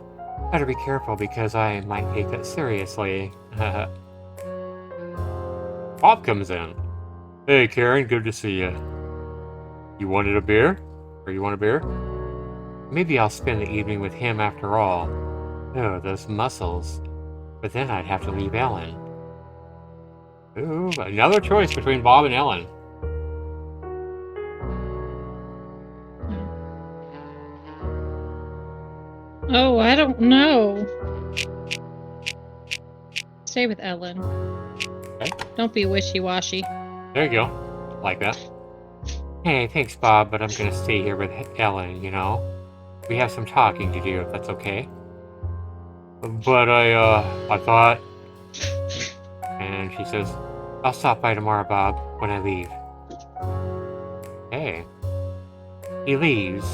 better be careful because I might take that seriously. Bob comes in. Hey, Karen, good to see you. You wanted a beer? Or you want a beer? Maybe I'll spend the evening with him after all. Oh, those muscles. But then I'd have to leave Ellen. Ooh, another choice between Bob and Ellen. Oh, I don't know. Stay with Ellen. Okay. Don't be wishy-washy. There you go. Like that. Hey, thanks, Bob, but I'm gonna stay here with Ellen, you know? We have some talking to do, if that's okay. But I thought... And she says, I'll stop by tomorrow, Bob, when I leave. Hey. He leaves,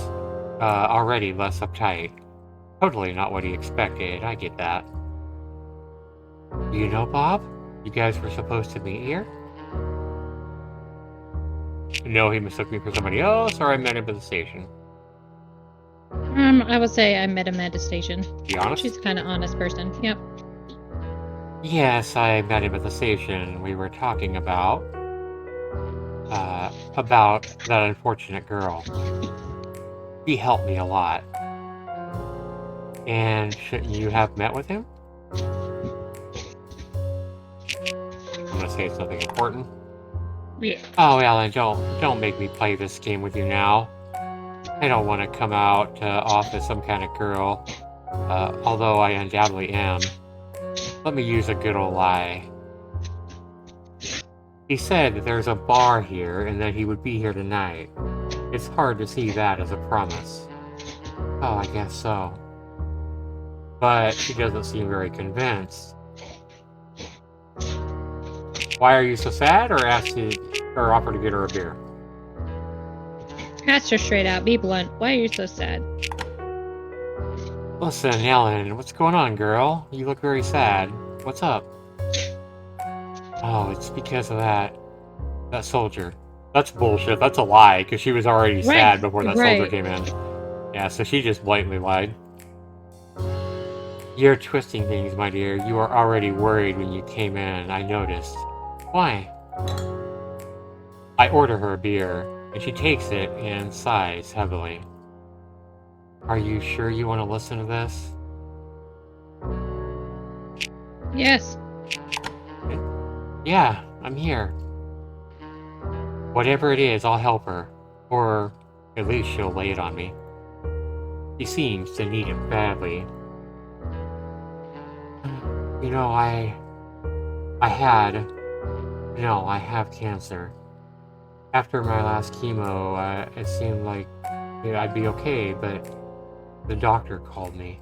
already less uptight. Totally not what he expected, I get that. You know, Bob? You guys were supposed to meet here? No, he mistook me for somebody else, or I met him at the station. I would say I met him at a station. Be honest? She's a kind of honest person. Yep. Yes, I met him at the station. We were talking about that unfortunate girl. He helped me a lot. And shouldn't you have met with him? I'm gonna say something important. Yeah. Oh, Alan, don't make me play this game with you now. I don't want to come out off as some kind of girl, although I undoubtedly am. Let me use a good old lie. He said that there's a bar here and that he would be here tonight. It's hard to see that as a promise. Oh, I guess so. But she doesn't seem very convinced. Why are you so sad? Or offer to get her a beer? Ask her straight out. Be blunt. Why are you so sad? Listen, Ellen, what's going on, girl? You look very sad. What's up? Oh, it's because of that soldier. That's bullshit. That's a lie, because she was already sad before that soldier came in. Yeah, so she just blatantly lied. You're twisting things, my dear. You were already worried when you came in, I noticed. Why? I order her a beer, and she takes it and sighs heavily. Are you sure you want to listen to this? Yes. Yeah, I'm here. Whatever it is, I'll help her. Or at least she'll lay it on me. She seems to need it badly. You know, I have cancer. After my last chemo, it seemed like I'd be okay, but the doctor called me.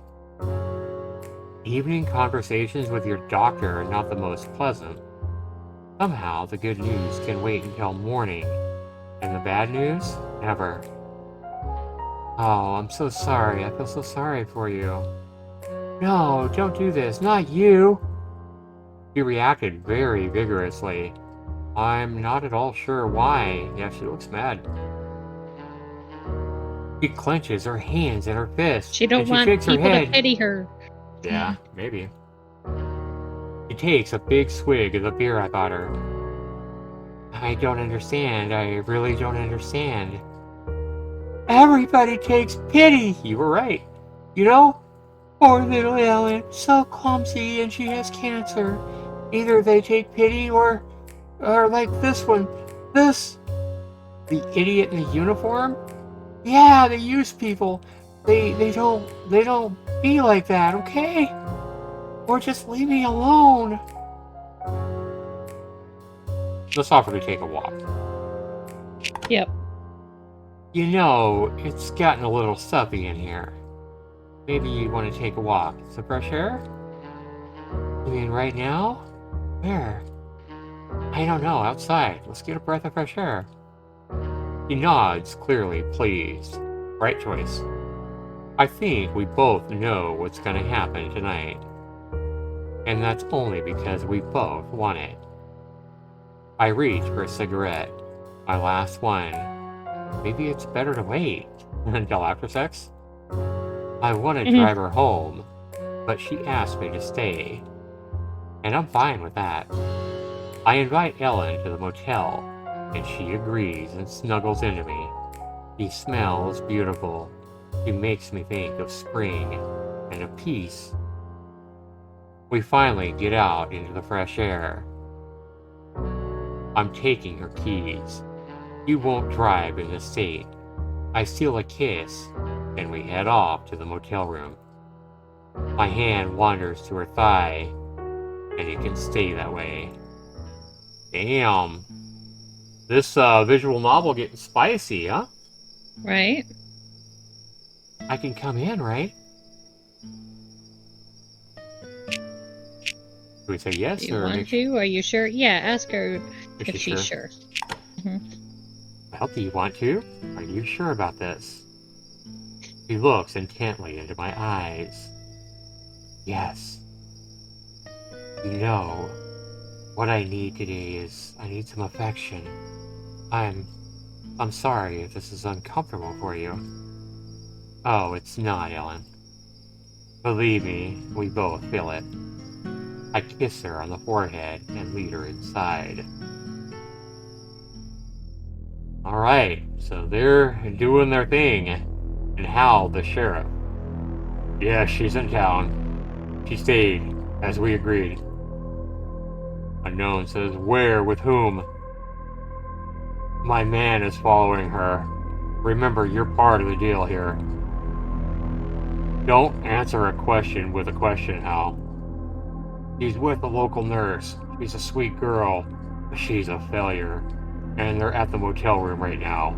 Evening conversations with your doctor are not the most pleasant. Somehow, the good news can wait until morning, and the bad news? Never. Oh, I'm so sorry. I feel so sorry for you. No, don't do this. Not you. She reacted very vigorously. I'm not at all sure why. Yeah, she looks mad. She clenches her hands in her fists. She don't want shakes people her head. to pity her. Yeah, maybe. She takes a big swig of the beer I bought her. I don't understand. I really don't understand. Everybody takes pity. You were right. You know? Poor little Ellen, so clumsy, and she has cancer. Either they take pity or like this one. This. The idiot in the uniform? Yeah, they use people. They don't be like that, okay? Or just leave me alone. Let's offer to take a walk. Yep. You know, it's gotten a little stuffy in here. Maybe you want to take a walk. Some fresh air? You mean right now? Where? I don't know, outside. Let's get a breath of fresh air. He nods, clearly pleased. Right choice. I think we both know what's going to happen tonight. And that's only because we both want it. I reach for a cigarette. My last one. Maybe it's better to wait until after sex? I want to drive her home, but she asked me to stay. And I'm fine with that. I invite Ellen to the motel, and she agrees and snuggles into me. She smells beautiful. She makes me think of spring and of peace. We finally get out into the fresh air. I'm taking her keys. You won't drive in the state. I steal a kiss, and we head off to the motel room. My hand wanders to her thigh, and it can stay that way. Damn. This visual novel getting spicy, huh? Right. I can come in, right? Do we say yes? Do you want to? Are you sure? Yeah, ask her if she's sure. Well, do you want to? Are you sure about this? She looks intently into my eyes. Yes. You know, what I need today is I need some affection. I'm sorry if this is uncomfortable for you. Oh, it's not, Ellen. Believe me, we both feel it. I kiss her on the forehead and lead her inside. Alright, so they're doing their thing. And Hal, the sheriff. Yeah, she's in town. She stayed, as we agreed. Unknown says, where, with whom? My man is following her. Remember, you're part of the deal here. Don't answer a question with a question, Hal. She's with a local nurse. She's a sweet girl, but she's a failure. And they're at the motel room right now.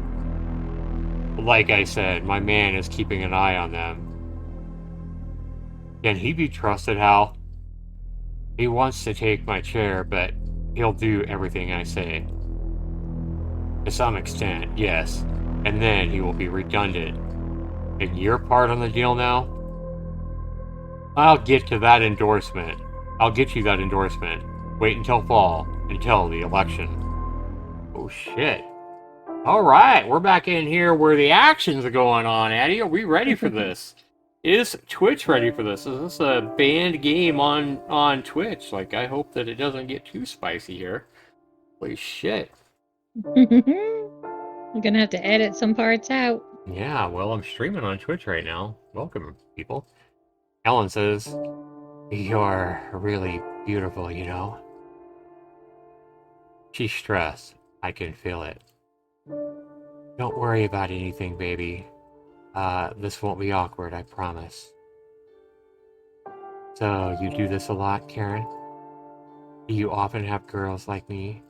Like I said, my man is keeping an eye on them. Can he be trusted, Hal? He wants to take my chair, but He'll do everything I say. To some extent, yes. And then he will be redundant. And your part on the deal now? I'll get to that endorsement. I'll get you that endorsement. Wait until fall, until the election. Oh shit. Alright, we're back in here where the actions are going on, Addie. Are we ready for this? Is Twitch ready for this? Is this a banned game on Twitch? Like, I hope that it doesn't get too spicy here. Holy shit. I'm gonna have to edit some parts out. Yeah, well, I'm streaming on Twitch right now. Welcome, people. Ellen says, "You're really beautiful, you know." She's stressed. I can feel it. Don't worry about anything, baby. This won't be awkward, I promise. So, you do this a lot, Karen? Do you often have girls like me?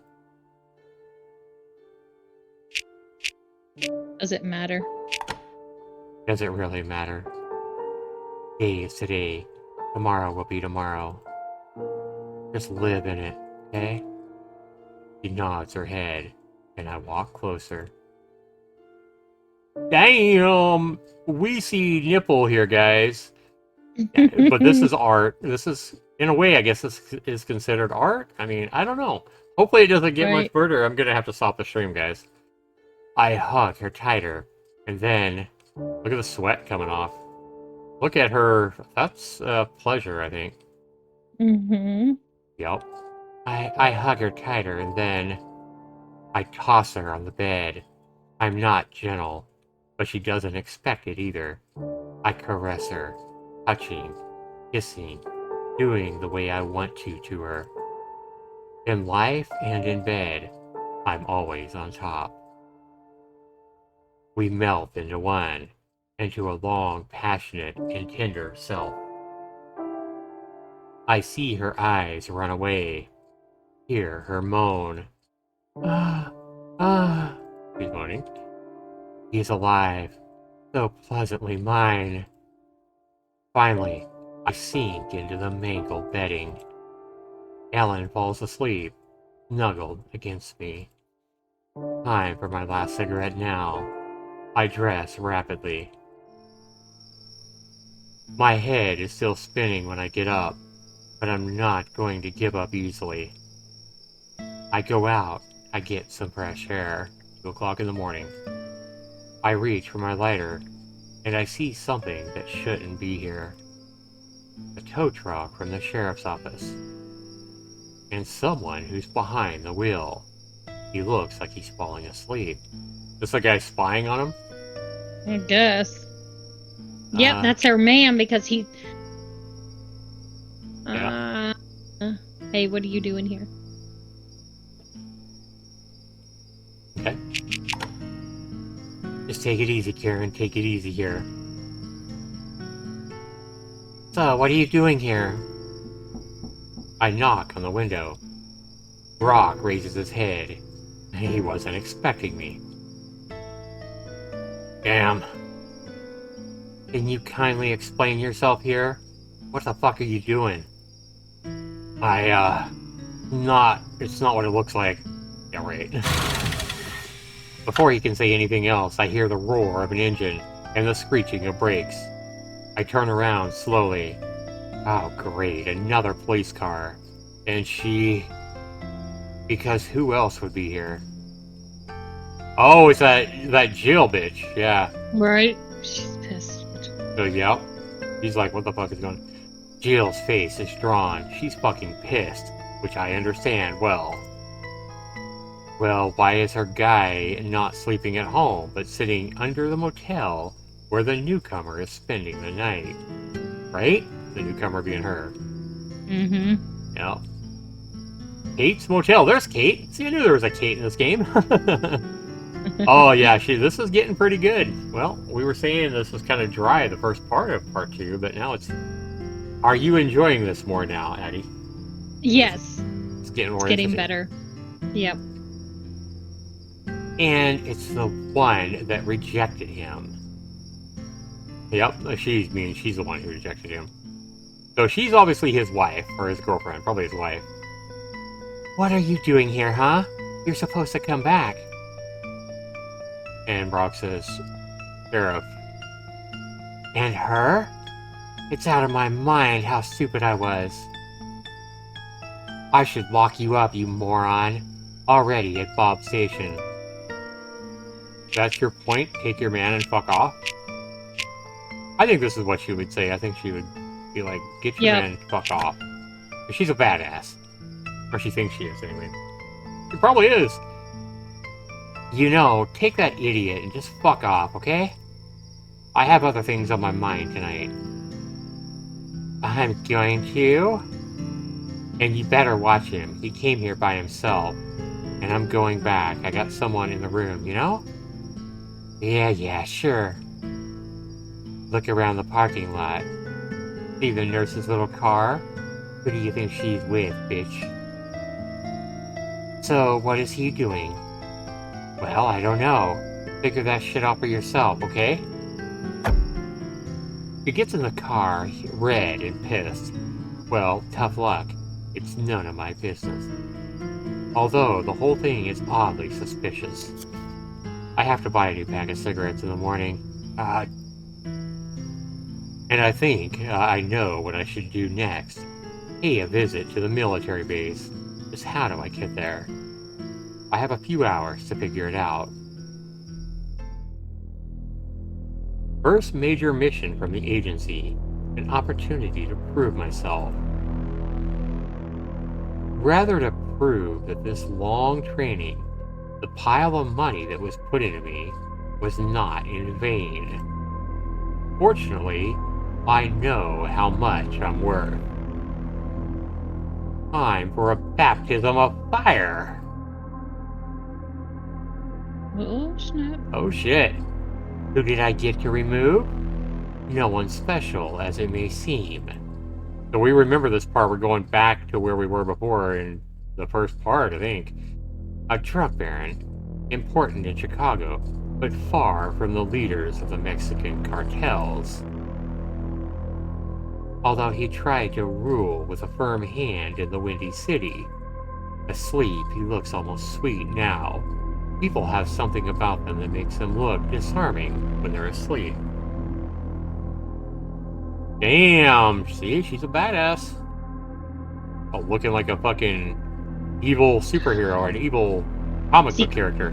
Does it matter? Does it really matter? Today is today. Tomorrow will be tomorrow. Just live in it, okay? She nods her head, and I walk closer. Damn! We see nipple here, guys. But this is art. This is, in a way, I guess this is considered art. I mean, I don't know. Hopefully it doesn't get much further. I'm gonna have to stop the stream, guys. I hug her tighter, and then, look at the sweat coming off. Look at her. That's pleasure, I think. Mm-hmm. Yep. I hug her tighter, and then I toss her on the bed. I'm not gentle, but she doesn't expect it either. I caress her, touching, kissing, doing the way I want to her. In life and in bed, I'm always on top. We melt into one, into a long, passionate, and tender self. I see her eyes run away, hear her moan. Ah, ah, she's moaning. He's alive, so pleasantly mine. Finally, I sink into the mangled bedding. Ellen falls asleep, snuggled against me. Time for my last cigarette now. I dress rapidly. My head is still spinning when I get up, but I'm not going to give up easily. I go out, I get some fresh air. 2 o'clock in the morning. I reach for my lighter, and I see something that shouldn't be here. A tow truck from the sheriff's office. And someone who's behind the wheel. He looks like he's falling asleep. Is the guy spying on him? I guess. Yep, that's her man because he... Yeah. Hey, what are you doing here? Okay. Just take it easy, Karen. Take it easy here. So, what are you doing here? I knock on the window. Brock raises his head. He wasn't expecting me. Damn. Can you kindly explain yourself here? What the fuck are you doing? It's not what it looks like. Yeah, right. Before he can say anything else, I hear the roar of an engine and the screeching of brakes. I turn around slowly. Oh, great, another police car. And she... Because who else would be here? Oh, it's that Jill bitch, yeah. Right. She's pissed. So, yep. She's like, what the fuck is going on? Jill's face is drawn. She's fucking pissed, which I understand well. Well, why is her guy not sleeping at home, but sitting under the motel where the newcomer is spending the night? Right? The newcomer being her. Mm-hmm. Yep. Kate's motel. There's Kate. See, I knew there was a Kate in this game. Oh, yeah, this is getting pretty good. Well, we were saying this was kind of dry, the first part of part 2, but now it's... Are you enjoying this more now, Addie? Yes. It's getting more getting better. Yep. And it's the one that rejected him. Yep, she's the one who rejected him. So she's obviously his wife, or his girlfriend, probably his wife. What are you doing here, huh? You're supposed to come back. And Brock says, Sheriff. And her? It's out of my mind how stupid I was. I should lock you up, you moron. Already at Bob's station. That's your point? Take your man and fuck off? I think this is what she would say. I think she would be like, get your man and fuck off. But she's a badass. Or she thinks she is, anyway. She probably is. You know, take that idiot and just fuck off, okay? I have other things on my mind tonight. I'm going to. And you better watch him. He came here by himself. And I'm going back. I got someone in the room, you know? Yeah, sure. Look around the parking lot. See the nurse's little car? Who do you think she's with, bitch? So, what is he doing? Well, I don't know. Figure that shit out for yourself, okay? He gets in the car, red and pissed. Well, tough luck. It's none of my business. Although, the whole thing is oddly suspicious. I have to buy a new pack of cigarettes in the morning. And I think I know what I should do next. Pay a visit to the military base. Just how do I get there? I have a few hours to figure it out. First major mission from the agency. An opportunity to prove myself. Rather to prove that this long training, the pile of money that was put into me, was not in vain. Fortunately, I know how much I'm worth. Time for a baptism of fire! Oh, snap. Oh shit. Who did I get to remove? No one special, as it may seem. So we remember this part. We're going back to where we were before in the first part, I think. A drug baron, important in Chicago, but far from the leaders of the Mexican cartels. Although he tried to rule with a firm hand in the Windy City. Asleep, he looks almost sweet now. People have something about them that makes them look disarming when they're asleep. Damn! See, she's a badass. Oh, looking like a fucking evil superhero or an evil comic book character.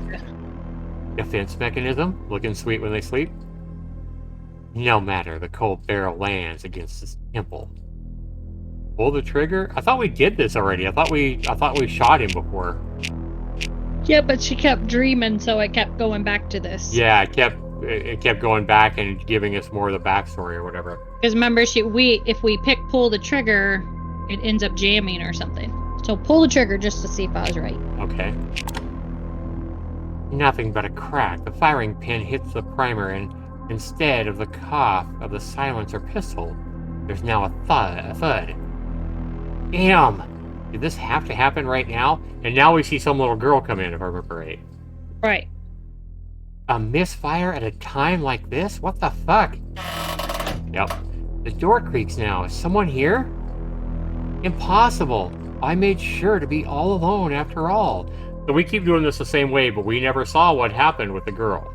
Defense mechanism, looking sweet when they sleep. No matter, the cold barrel lands against his temple. Pull the trigger? I thought we did this already. I thought we shot him before. Yeah, but she kept dreaming, so I kept going back to this. Yeah, it kept going back and giving us more of the backstory or whatever. Because remember, if we pull the trigger, it ends up jamming or something. So pull the trigger just to see if I was right. Okay. Nothing but a crack. The firing pin hits the primer, and instead of the cough of the silencer pistol, there's now a thud. Damn! Did this have to happen right now? And now we see some little girl come in, if I remember right. Right. A misfire at a time like this? What the fuck? Yep. The door creaks now. Is someone here? Impossible. I made sure to be all alone after all. So we keep doing this the same way, but we never saw what happened with the girl.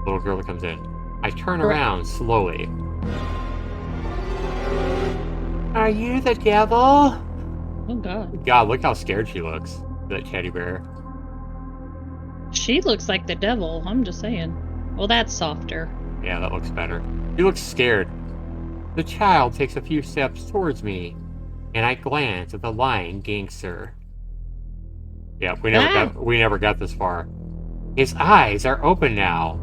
The little girl that comes in. I turn around slowly. Are you the devil? Oh, God. God, look how scared she looks. That teddy bear. She looks like the devil, I'm just saying. Well, that's softer. Yeah, that looks better. She looks scared. The child takes a few steps towards me, and I glance at the lying gangster. Yeah, we never got this far. His eyes are open now,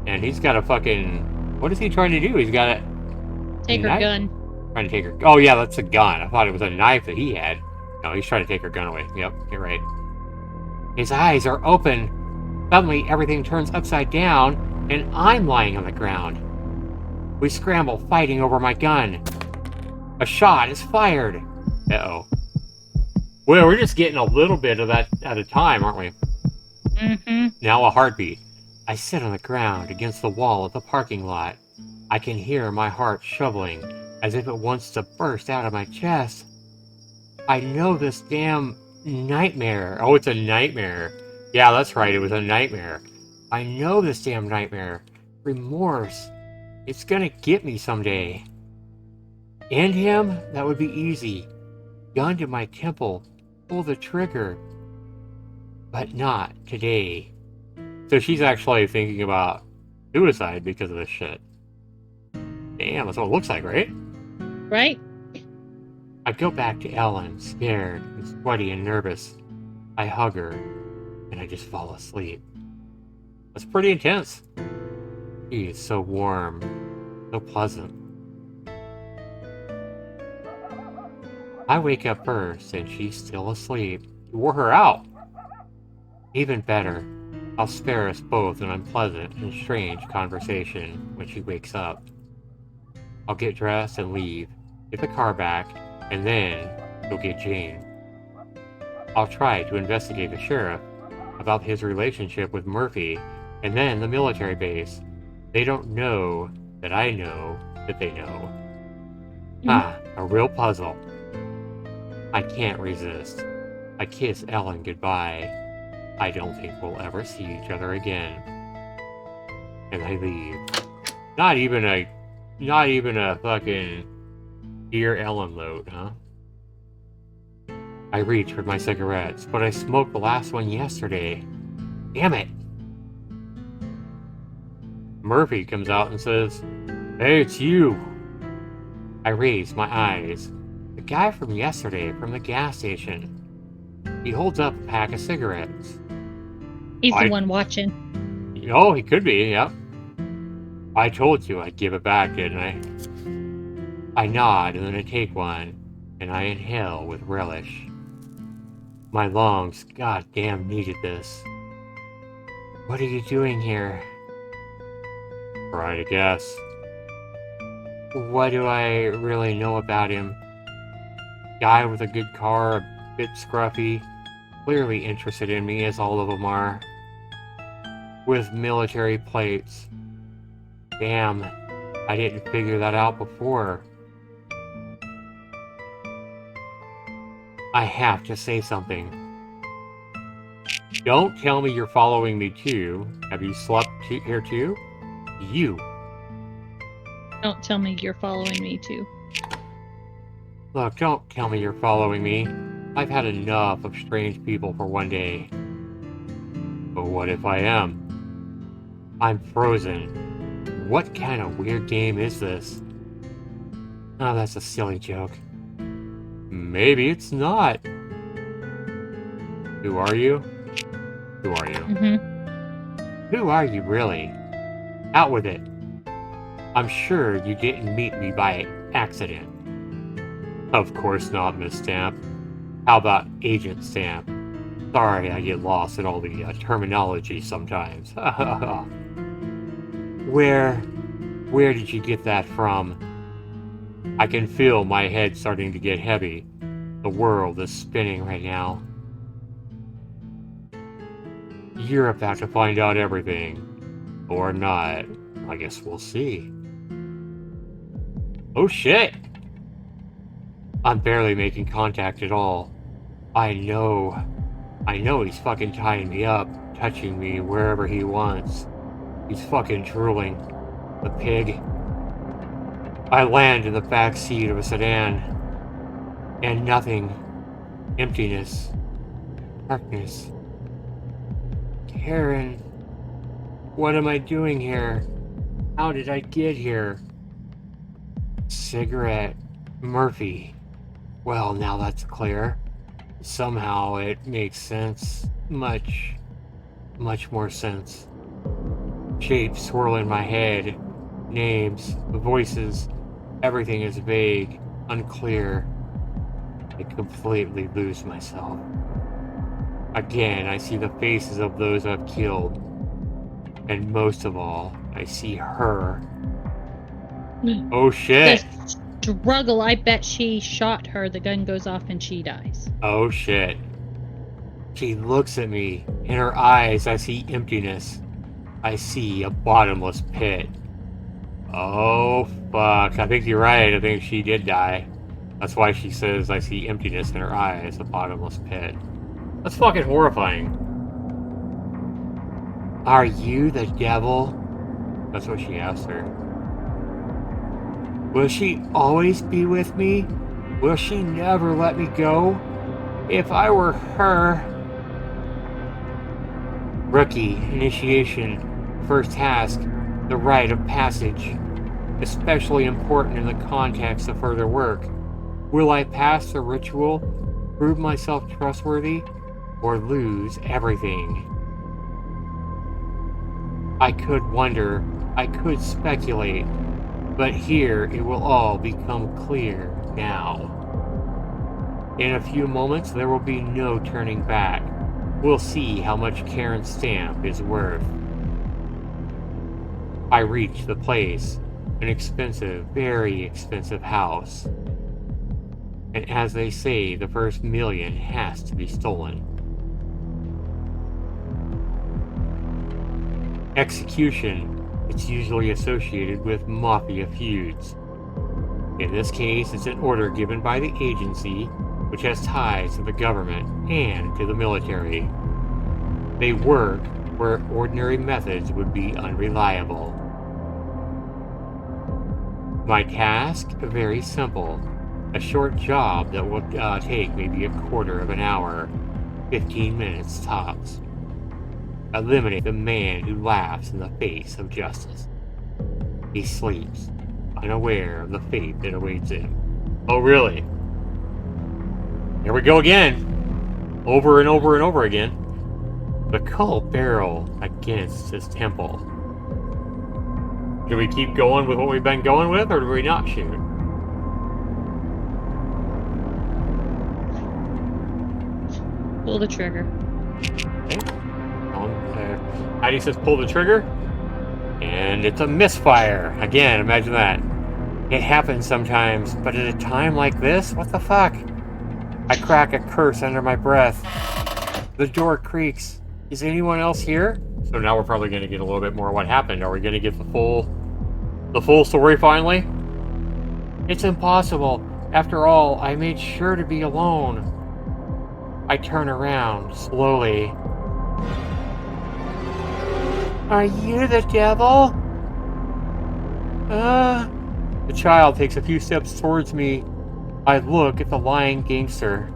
and he's got a fucking... What is he trying to do? He's got a... Take her gun. Trying to take her... Oh, yeah, that's a gun. I thought it was a knife that he had. No, he's trying to take her gun away. Yep, you're right. His eyes are open. Suddenly, everything turns upside down, and I'm lying on the ground. We scramble, fighting over my gun. A shot is fired. Uh-oh. Well, we're just getting a little bit of that at a time, aren't we? Mm-hmm. Now a heartbeat. I sit on the ground against the wall of the parking lot. I can hear my heart shoveling, as if it wants to burst out of my chest. I know this damn Nightmare. Oh, it's a nightmare. Yeah, that's right. It was a nightmare. I know this damn nightmare. Remorse. It's gonna get me someday. End him? That would be easy. Gun to my temple. Pull the trigger. But not today. So she's actually thinking about suicide because of this shit. Damn, that's what it looks like, right? Right? I go back to Ellen, scared and sweaty and nervous. I hug her, and I just fall asleep. That's pretty intense. She is so warm, so pleasant. I wake up first, and she's still asleep. You wore her out. Even better, I'll spare us both an unpleasant and strange conversation when she wakes up. I'll get dressed and leave, get the car back, and then go get Jane. I'll try to investigate the sheriff about his relationship with Murphy and then the military base. They don't know that I know that they know. A real puzzle. I can't resist. I kiss Ellen goodbye. I don't think we'll ever see each other again. And I leave. Not even a fucking Dear Ellen note, huh? I reach for my cigarettes, but I smoked the last one yesterday. Damn it! Murphy comes out and says, "Hey, it's you." I raise my eyes. The guy from yesterday from the gas station. He holds up a pack of cigarettes. He's the one watching. Oh, he could be, yep. I told you I'd give it back, didn't I? I nod and then I take one, and I inhale with relish. My lungs goddamn needed this. What are you doing here? Try to guess. What do I really know about him? Guy with a good car, a bit scruffy, clearly interested in me as all of them are. With military plates. Damn, I didn't figure that out before. I have to say something. Don't tell me you're following me too. Have you slept here too? You. Don't tell me you're following me too. Look, don't tell me you're following me. I've had enough of strange people for one day. But what if I am? I'm frozen. What kind of weird game is this? Oh, that's a silly joke. Maybe it's not. Who are you? Who are you? Who are you, really? Out with it. I'm sure you didn't meet me by accident. Of course not, Miss Stamp. How about Agent Stamp? Sorry, I get lost in all the terminology sometimes. Where did you get that from? I can feel my head starting to get heavy. The world is spinning right now. You're about to find out everything. Or not. I guess we'll see. Oh shit! I'm barely making contact at all. I know he's fucking tying me up, touching me wherever he wants. He's fucking drooling. The pig. I land in the back seat of a sedan. And nothing. Emptiness. Darkness. Karen. What am I doing here? How did I get here? Cigarette. Murphy. Well, now that's clear. Somehow it makes sense. Much more sense. Shapes swirl in my head. Names, voices, everything is vague, unclear. I completely lose myself. Again, I see the faces of those I've killed. And most of all, I see her. Oh shit! The struggle, I bet she shot her. The gun goes off and she dies. Oh shit. She looks at me. In her eyes, I see emptiness. I see a bottomless pit. Oh, fuck. I think you're right. I think she did die. That's why she says I see emptiness in her eyes, a bottomless pit. That's fucking horrifying. Are you the devil? That's what she asked her. Will she always be with me? Will she never let me go? If I were her... Rookie, initiation, first task, the rite of passage. Especially important in the context of further work. Will I pass the ritual, prove myself trustworthy, or lose everything? I could wonder, I could speculate, but here it will all become clear now. In a few moments, there will be no turning back. We'll see how much Karen's stamp is worth. I reach the place, an expensive, very expensive house. And as they say, the first million has to be stolen. Execution, it's usually associated with mafia feuds. In this case, it's an order given by the agency, which has ties to the government and to the military. They work where ordinary methods would be unreliable. My task, very simple. A short job that will take maybe a quarter of an hour, 15 minutes tops. Eliminate the man who laughs in the face of justice. He sleeps, unaware of the fate that awaits him. Oh, really? Here we go again. Over and over and over again. The cult barrel against his temple. Do we keep going with what we've been going with, or do we not shoot? Pull the trigger. Okay. Heidi says pull the trigger. And it's a misfire. Again, imagine that. It happens sometimes, but at a time like this, what the fuck? I crack a curse under my breath. The door creaks. Is anyone else here? So now we're probably going to get a little bit more what happened. Are we going to get the full story finally? It's impossible. After all, I made sure to be alone. I turn around slowly. Are you the devil? The child takes a few steps towards me. I look at the lying gangster.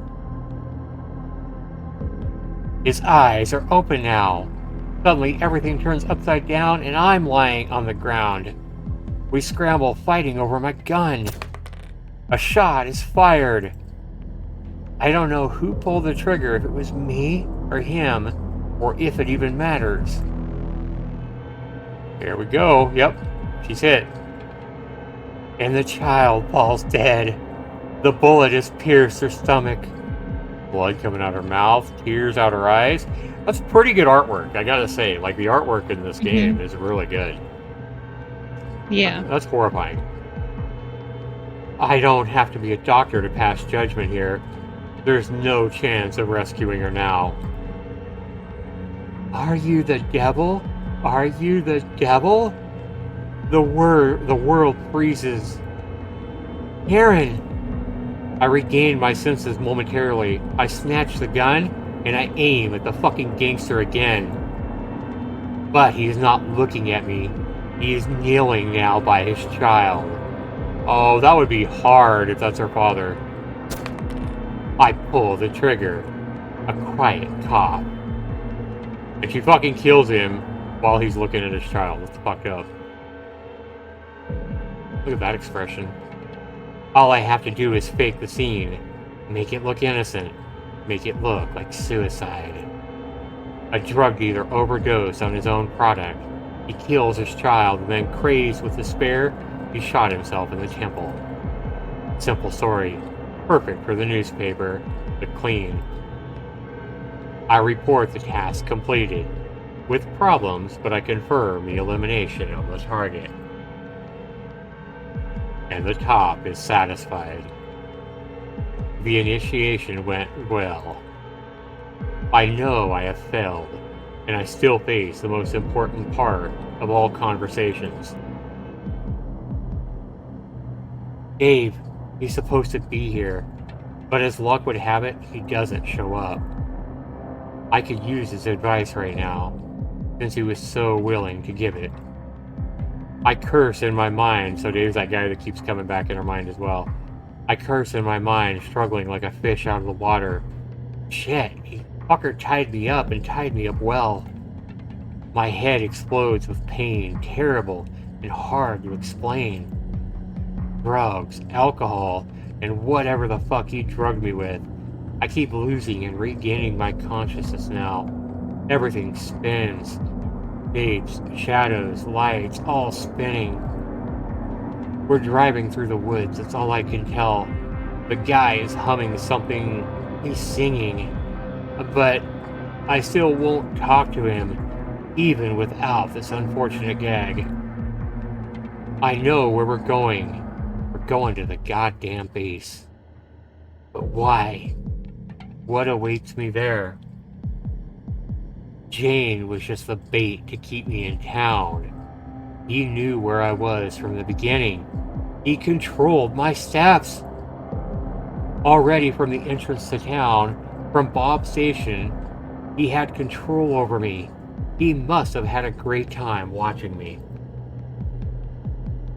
His eyes are open now. Suddenly, everything turns upside down and I'm lying on the ground. We scramble, fighting over my gun. A shot is fired. I don't know who pulled the trigger, if it was me or him, or if it even matters. There we go. Yep, she's hit. And the child falls dead. The bullet has pierced her stomach. Blood coming out her mouth, tears out her eyes. That's pretty good artwork, I gotta say. Like, the artwork in this game is really good. Yeah. That's horrifying. I don't have to be a doctor to pass judgment here. There's no chance of rescuing her now. Are you the devil? Are you the devil? The world freezes. Karen! I regain my senses momentarily. I snatch the gun, and I aim at the fucking gangster again. But he is not looking at me. He is kneeling now by his child. Oh, that would be hard if that's her father. I pull the trigger. A quiet cop. And she fucking kills him while he's looking at his child. That's fucked up. Look at that expression. All I have to do is fake the scene. Make it look innocent. Make it look like suicide. A drug dealer overdosed on his own product. He kills his child and then, crazed with despair, he shot himself in the temple. Simple story. Perfect for the newspaper, but clean. I report the task completed. With problems, but I confirm the elimination of the target. And the top is satisfied. The initiation went well. I know I have failed, and I still face the most important part of all conversations. Dave, he's supposed to be here, but as luck would have it, he doesn't show up. I could use his advice right now, since he was so willing to give it. I curse in my mind, so Dave's that guy that keeps coming back in her mind as well. I curse in my mind, struggling like a fish out of the water. Shit, he fucker tied me up and tied me up well. My head explodes with pain, terrible and hard to explain. Drugs, alcohol, and whatever the fuck he drugged me with. I keep losing and regaining my consciousness now. Everything spins. Shapes, shadows, lights, all spinning. We're driving through the woods, that's all I can tell. The guy is humming something, he's singing. But I still won't talk to him, even without this unfortunate gag. I know where we're going. We're going to the goddamn base. But why? What awaits me there? Jane was just the bait to keep me in town. He knew where I was from the beginning. He controlled my steps. Already from the entrance to town, from Bob's station, he had control over me. He must have had a great time watching me.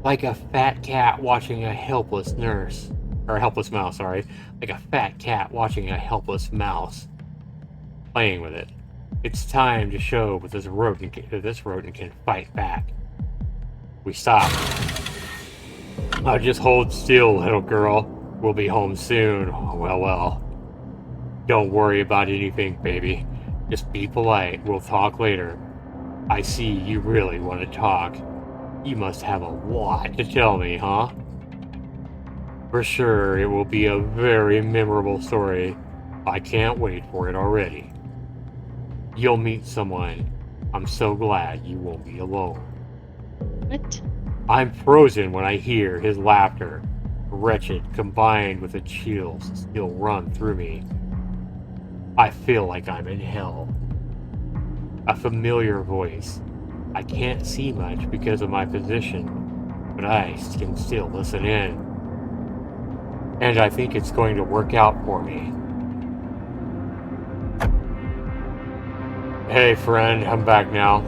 Like a fat cat watching a helpless nurse. Or a helpless mouse, sorry. Like a fat cat watching a helpless mouse. Playing with it. It's time to show that this rodent can fight back. We stop. Just hold still, little girl. We'll be home soon. Well, well. Don't worry about anything, baby. Just be polite. We'll talk later. I see you really want to talk. You must have a lot to tell me, huh? For sure, it will be a very memorable story. I can't wait for it already. You'll meet someone. I'm so glad you won't be alone. What? I'm frozen when I hear his laughter. Wretched, combined with the chills still run through me. I feel like I'm in hell. A familiar voice. I can't see much because of my position, but I can still listen in. And I think it's going to work out for me. Hey friend, I'm back now.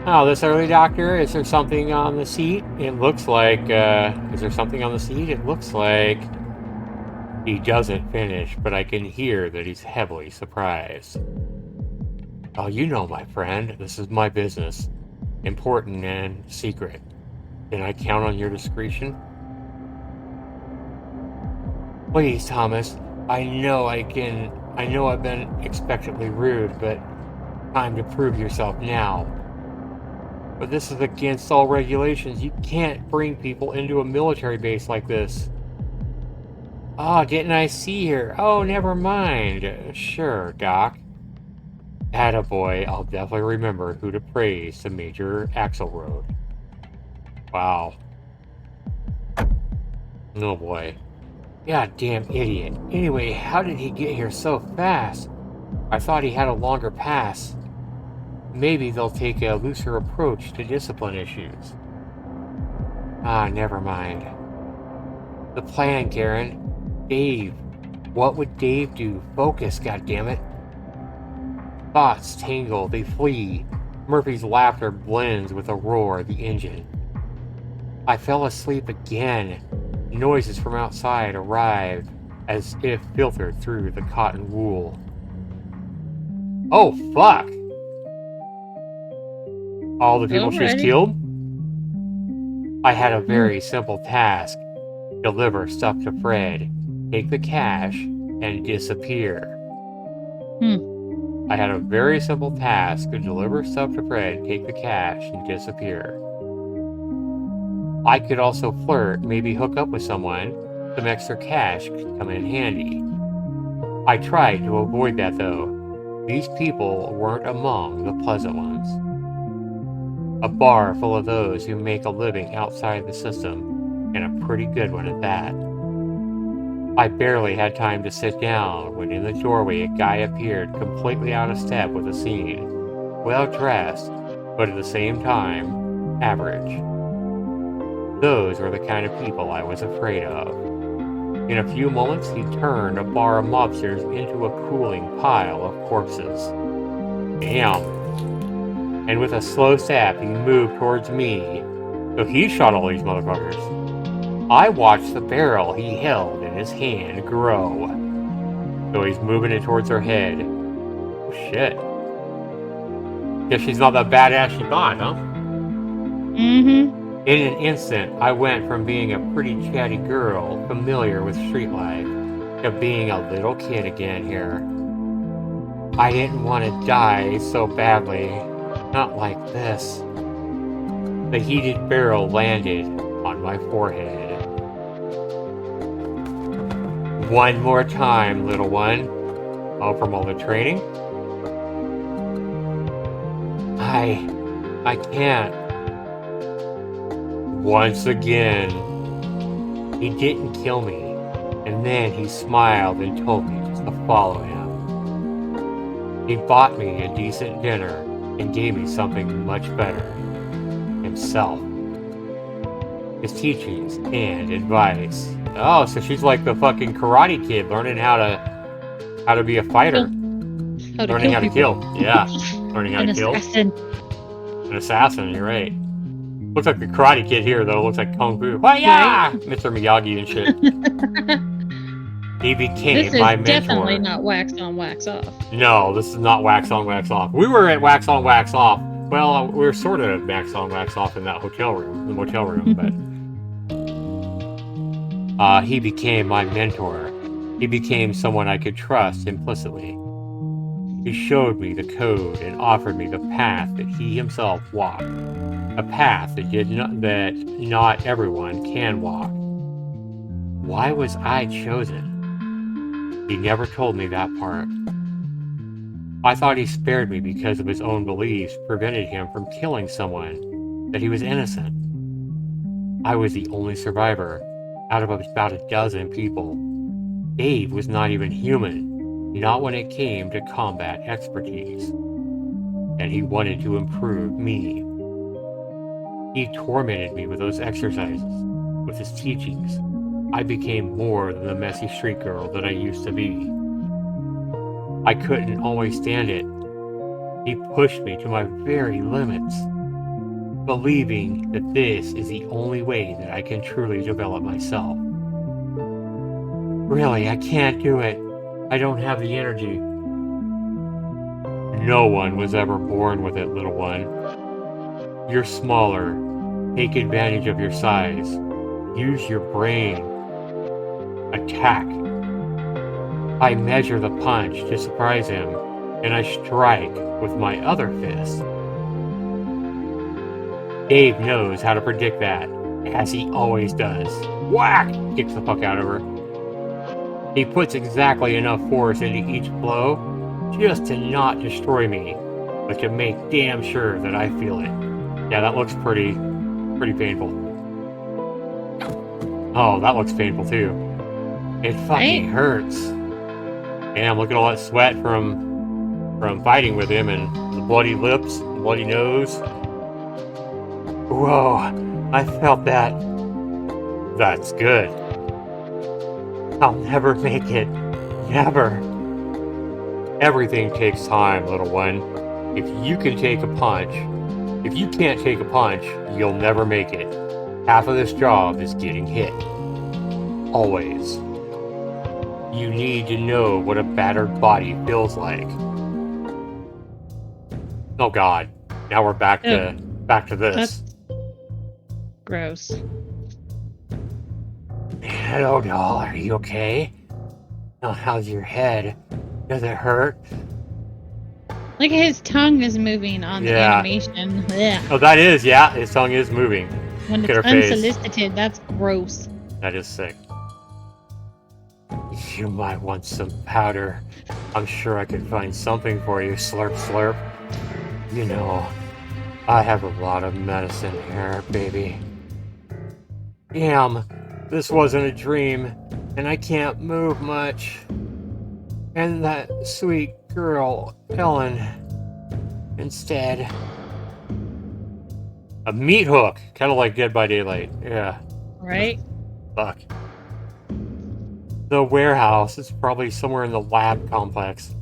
Oh, this early doctor, is there something on the seat? It looks like, is there something on the seat? It looks like... He doesn't finish, but I can hear that he's heavily surprised. Oh, you know, my friend, this is my business. Important and secret. Can I count on your discretion? Please, Thomas. I know I've been expectantly rude, but time to prove yourself now. But this is against all regulations. You can't bring people into a military base like this. Oh, didn't I see her? Oh, never mind. Sure, Doc. Attaboy, I'll definitely remember who to praise to Major Axelrod. Wow. Oh boy. Goddamn idiot. Anyway, how did he get here so fast? I thought he had a longer pass. Maybe they'll take a looser approach to discipline issues. Ah, never mind. The plan, Karen. Dave. What would Dave do? Focus, goddammit. Thoughts tangle, they flee. Murphy's laughter blends with the roar of the engine. I fell asleep again. Noises from outside arrived, as if filtered through the cotton wool. Oh, fuck! All the people she's killed? I had a very simple task. Deliver stuff to Fred, take the cash, and disappear. I had a very simple task to deliver stuff to Fred, take the cash, and disappear. I could also flirt, maybe hook up with someone. Some extra cash could come in handy. I tried to avoid that though. These people weren't among the pleasant ones. A bar full of those who make a living outside the system, and a pretty good one at that. I barely had time to sit down when in the doorway a guy appeared completely out of step with the scene. Well dressed, but at the same time, average. Those were the kind of people I was afraid of. In a few moments, he turned a bar of mobsters into a cooling pile of corpses. Damn. And with a slow step, he moved towards me. So he shot all these motherfuckers. I watched the barrel he held in his hand grow. So he's moving it towards her head. Oh shit. Guess she's not that badass she thought, huh? Mm-hmm. In an instant, I went from being a pretty chatty girl familiar with street life to being a little kid again here. I didn't want to die so badly. Not like this. The heated barrel landed on my forehead. One more time, little one. Oh, from all the training? I can't. Once again. He didn't kill me, and then he smiled and told me just to follow him. He bought me a decent dinner and gave me something much better. Himself. His teachings and advice. Oh, so she's like the fucking Karate Kid, learning how to be a fighter. Learning how to kill. Yeah. Learning how to kill. An assassin, you're right. Looks like the Karate Kid here, though. Looks like Kung Fu. Hi-ya! Right? Mr. Miyagi and shit. He became my mentor. This is definitely not wax on, wax off. No, this is not wax on, wax off. We were at wax on, wax off. Well, we were sort of at wax on, wax off in that hotel room, the motel room, but... he became my mentor. He became someone I could trust implicitly. He showed me the code and offered me the path that he himself walked. A path that not everyone can walk. Why was I chosen? He never told me that part. I thought he spared me because of his own beliefs prevented him from killing someone, that he was innocent. I was the only survivor out of about a dozen people. Dave was not even human. Not when it came to combat expertise. And he wanted to improve me. He tormented me with those exercises, with his teachings. I became more than the messy street girl that I used to be. I couldn't always stand it. He pushed me to my very limits, believing that this is the only way that I can truly develop myself. Really, I can't do it. I don't have the energy. No one was ever born with it, little one. You're smaller. Take advantage of your size. Use your brain. Attack. I measure the punch to surprise him, and I strike with my other fist. Dave knows how to predict that, as he always does. Whack! Kicks the fuck out of her. He puts exactly enough force into each blow just to not destroy me, but to make damn sure that I feel it. Yeah, that looks pretty painful. Oh, that looks painful too. It fucking hurts. Damn, look at all that sweat from fighting with him and the bloody lips, the bloody nose. Whoa, I felt that. That's good. I'll never make it. Never. Everything takes time, little one. If you can't take a punch, you'll never make it. Half of this job is getting hit. Always. You need to know what a battered body feels like. Oh God. Now we're back to this. That's gross. Hello, doll. Are you okay? Oh, how's your head? Does it hurt? Like his tongue is moving on the animation. Ugh. Oh, that is, yeah. His tongue is moving. When it's unsolicited, that's gross. That is sick. You might want some powder. I'm sure I could find something for you, slurp slurp. You know, I have a lot of medicine here, baby. Damn, this wasn't a dream, and I can't move much. And that sweet girl, Ellen, instead. A meat hook, kind of like Dead by Daylight. Yeah. Right? Fuck. The warehouse is probably somewhere in the lab complex.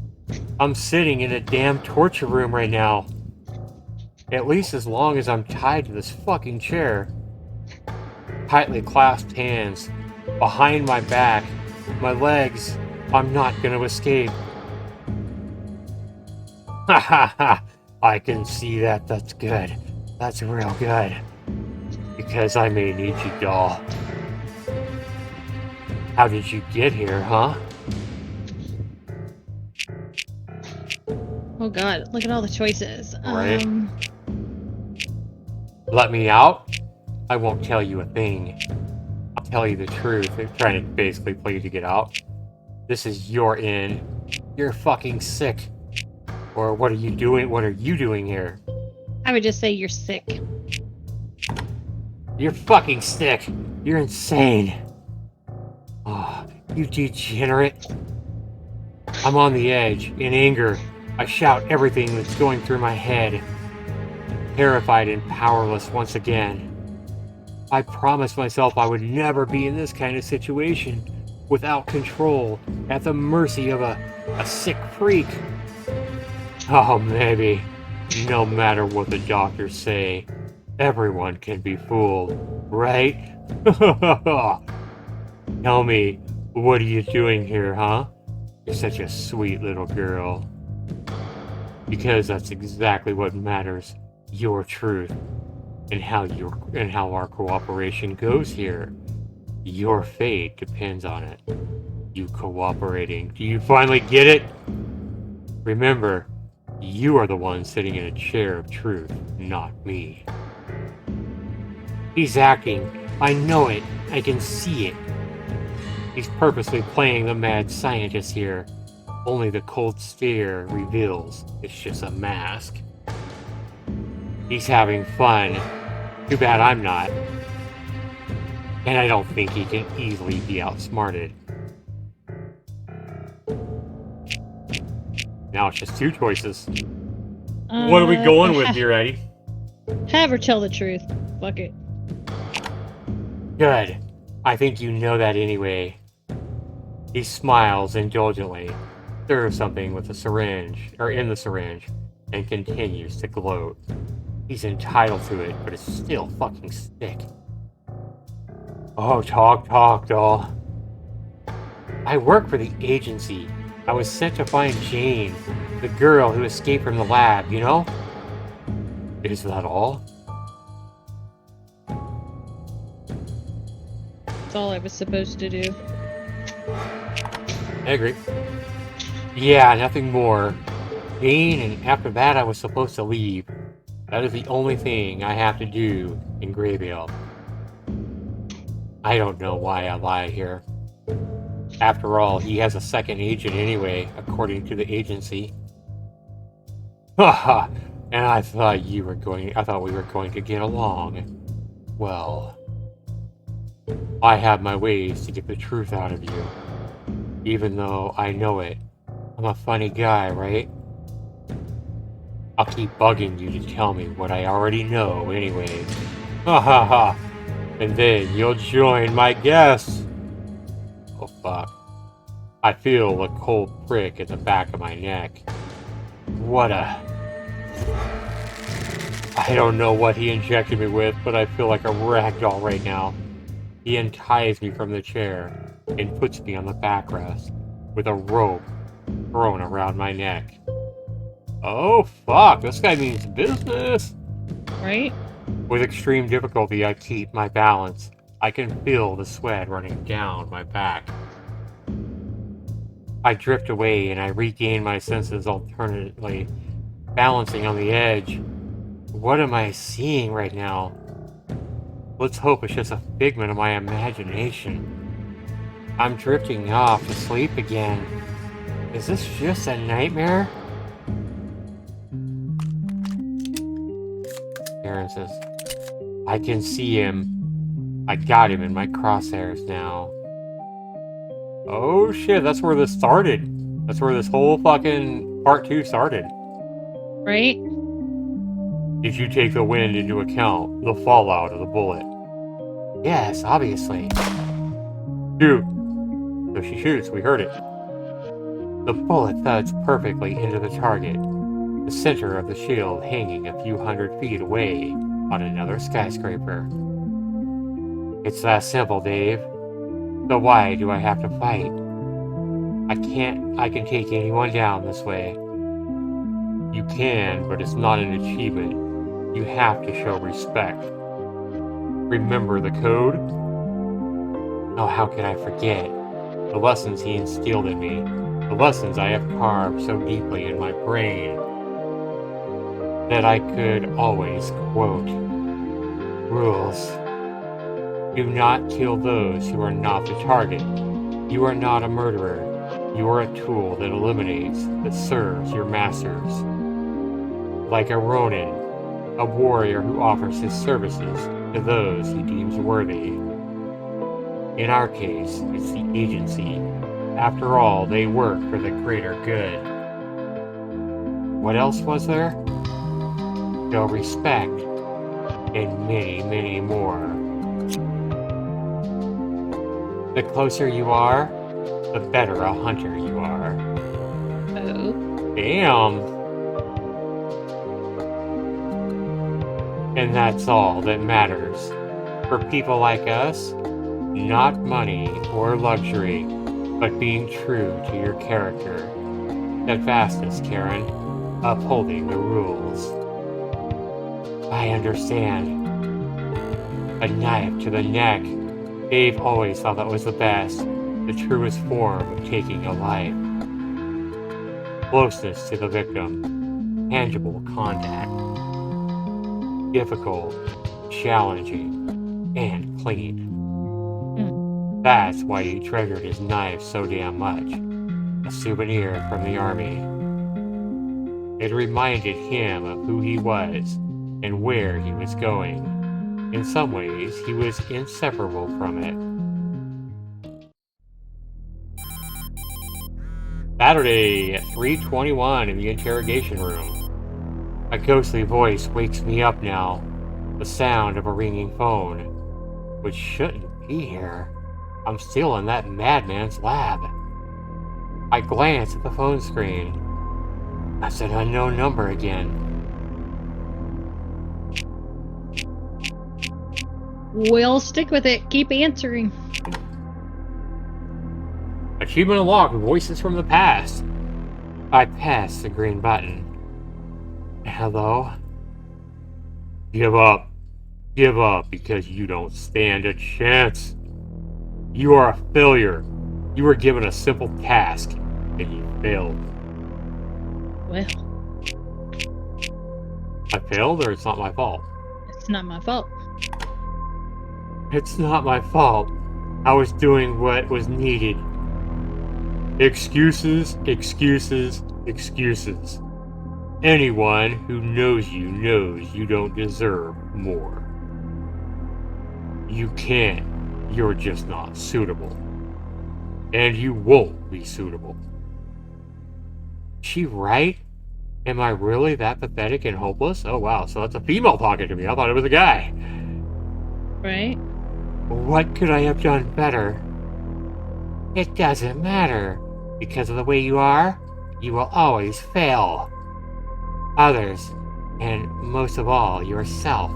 I'm sitting in a damn torture room right now. At least as long as I'm tied to this fucking chair. Tightly clasped hands behind my back, my legs. I'm not gonna escape. Ha ha ha! I can see that. That's good. That's real good. Because I may need you, doll. How did you get here, huh? Oh god, look at all the choices. Right. Let me out? I won't tell you a thing. I'll tell you the truth. They're trying to basically play you to get out. This is your end. You're fucking sick. Or what are you doing? What are you doing here? I would just say you're sick. You're fucking sick. You're insane. Oh, you degenerate. I'm on the edge. In anger, I shout everything that's going through my head. Terrified and powerless once again. I promised myself I would never be in this kind of situation. Without control. At the mercy of a sick freak. Oh, maybe. No matter what the doctors say. Everyone can be fooled, right? Tell me, what are you doing here, huh? You're such a sweet little girl. Because that's exactly what matters. Your truth. And how our cooperation goes here. Your fate depends on it. You cooperating. Do you finally get it? Remember, you are the one sitting in a chair of truth, not me. He's acting. I know it. I can see it. He's purposely playing the mad scientist here. Only the cold stare reveals it's just a mask. He's having fun. Too bad I'm not. And I don't think he can easily be outsmarted. Now it's just two choices. What are we going with here, Eddie? Have her tell the truth. Fuck it. Good. I think you know that anyway. He smiles indulgently, stirs something with the syringe, or in the syringe, and continues to gloat. He's entitled to it, but it's still fucking sick. Oh, talk, doll. I work for the agency. I was sent to find Jane, the girl who escaped from the lab, you know? Is that all? That's all I was supposed to do. I agree. Yeah, nothing more. Jane, and after that I was supposed to leave. That is the only thing I have to do in Grayvale. I don't know why I lied here. After all, he has a second agent anyway, according to the agency. Haha, and I thought we were going to get along. Well, I have my ways to get the truth out of you. Even though I know it. I'm a funny guy, right? I'll keep bugging you to tell me what I already know anyway. Ha ha ha. And then you'll join my guests. Oh fuck. I feel a cold prick at the back of my neck. I don't know what he injected me with, but I feel like a ragdoll right now. He unties me from the chair and puts me on the backrest with a rope thrown around my neck. Oh fuck, this guy means business! Right? With extreme difficulty, I keep my balance. I can feel the sweat running down my back. I drift away and I regain my senses alternately, balancing on the edge. What am I seeing right now? Let's hope it's just a figment of my imagination. I'm drifting off to sleep again. Is this just a nightmare? Aaron says, I can see him. I got him in my crosshairs now. Oh shit, that's where this started. That's where this whole fucking part 2 started. Right? Did you take the wind into account? The fallout of the bullet? Yes, obviously. Dude, So she shoots, we heard it. The bullet thuds perfectly into the target, the center of the shield hanging a few hundred feet away on another skyscraper. It's that simple, Dave. So why do I have to fight? I can take anyone down this way. You can, but it's not an achievement. You have to show respect. Remember the code? Oh, how could I forget? The lessons he instilled in me. The lessons I have carved so deeply in my brain that I could always quote. Rules. Do not kill those who are not the target. You are not a murderer. You are a tool that eliminates, that serves your masters. Like a Ronin, a warrior who offers his services to those he deems worthy. In our case, it's the agency. After all, they work for the greater good. What else was there? Show respect, and many, many more. The closer you are, the better a hunter you are. Oh. Damn. And that's all that matters. For people like us, not money or luxury, but being true to your character. Steadfastness, Karen, upholding the rules. I understand. A knife to the neck. Dave always thought that was the best, the truest form of taking a life. Closeness to the victim, tangible contact. Difficult, challenging, and clean. That's why he treasured his knife so damn much. A souvenir from the army. It reminded him of who he was and where he was going. In some ways, he was inseparable from it. Saturday at 3:21 in the interrogation room. A ghostly voice wakes me up now. The sound of a ringing phone. Which shouldn't be here. I'm still in that madman's lab. I glance at the phone screen. That's an unknown number again. We'll stick with it. Keep answering. Achievement unlocked, voices from the past. I press the green button. Hello? Give up. Give up because you don't stand a chance. You are a failure. You were given a simple task, and you failed. Well, I failed, or it's not my fault? it's not my fault. It's not my fault. I was doing what was needed. Excuses, excuses, excuses. Anyone who knows you don't deserve more. You can't. You're just not suitable. And you won't be suitable. She right? Am I really that pathetic and hopeless? Oh wow, so that's a female talking to me. I thought it was a guy. Right? What could I have done better? It doesn't matter. Because of the way you are, you will always fail. Others, and most of all, yourself.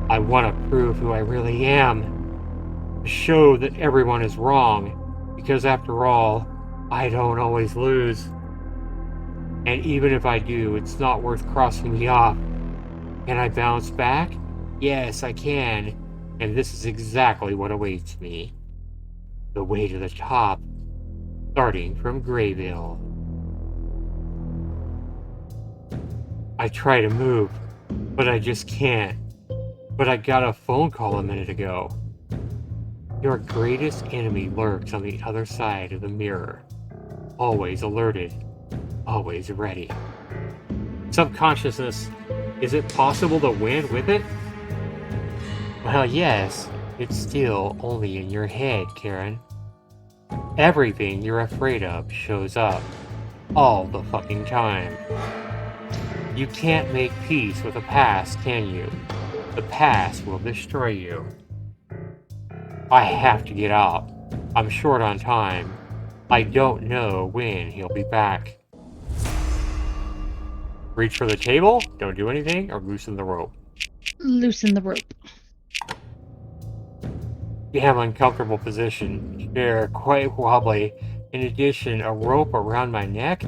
I want to prove who I really am. To show that everyone is wrong. Because after all, I don't always lose. And even if I do, it's not worth crossing me off. Can I bounce back? Yes, I can. And this is exactly what awaits me. The way to the top, starting from Grayville. I try to move, but I just can't. But I got a phone call a minute ago. Your greatest enemy lurks on the other side of the mirror. Always alerted, always ready. Subconsciousness, is it possible to win with it? Well, yes, it's still only in your head, Karen. Everything you're afraid of shows up, all the fucking time. You can't make peace with the past, can you? The past will destroy you. I have to get out. I'm short on time. I don't know when he'll be back. Reach for the table, don't do anything, or loosen the rope. Loosen the rope. Damn uncomfortable position. Chair quite wobbly. In addition, a rope around my neck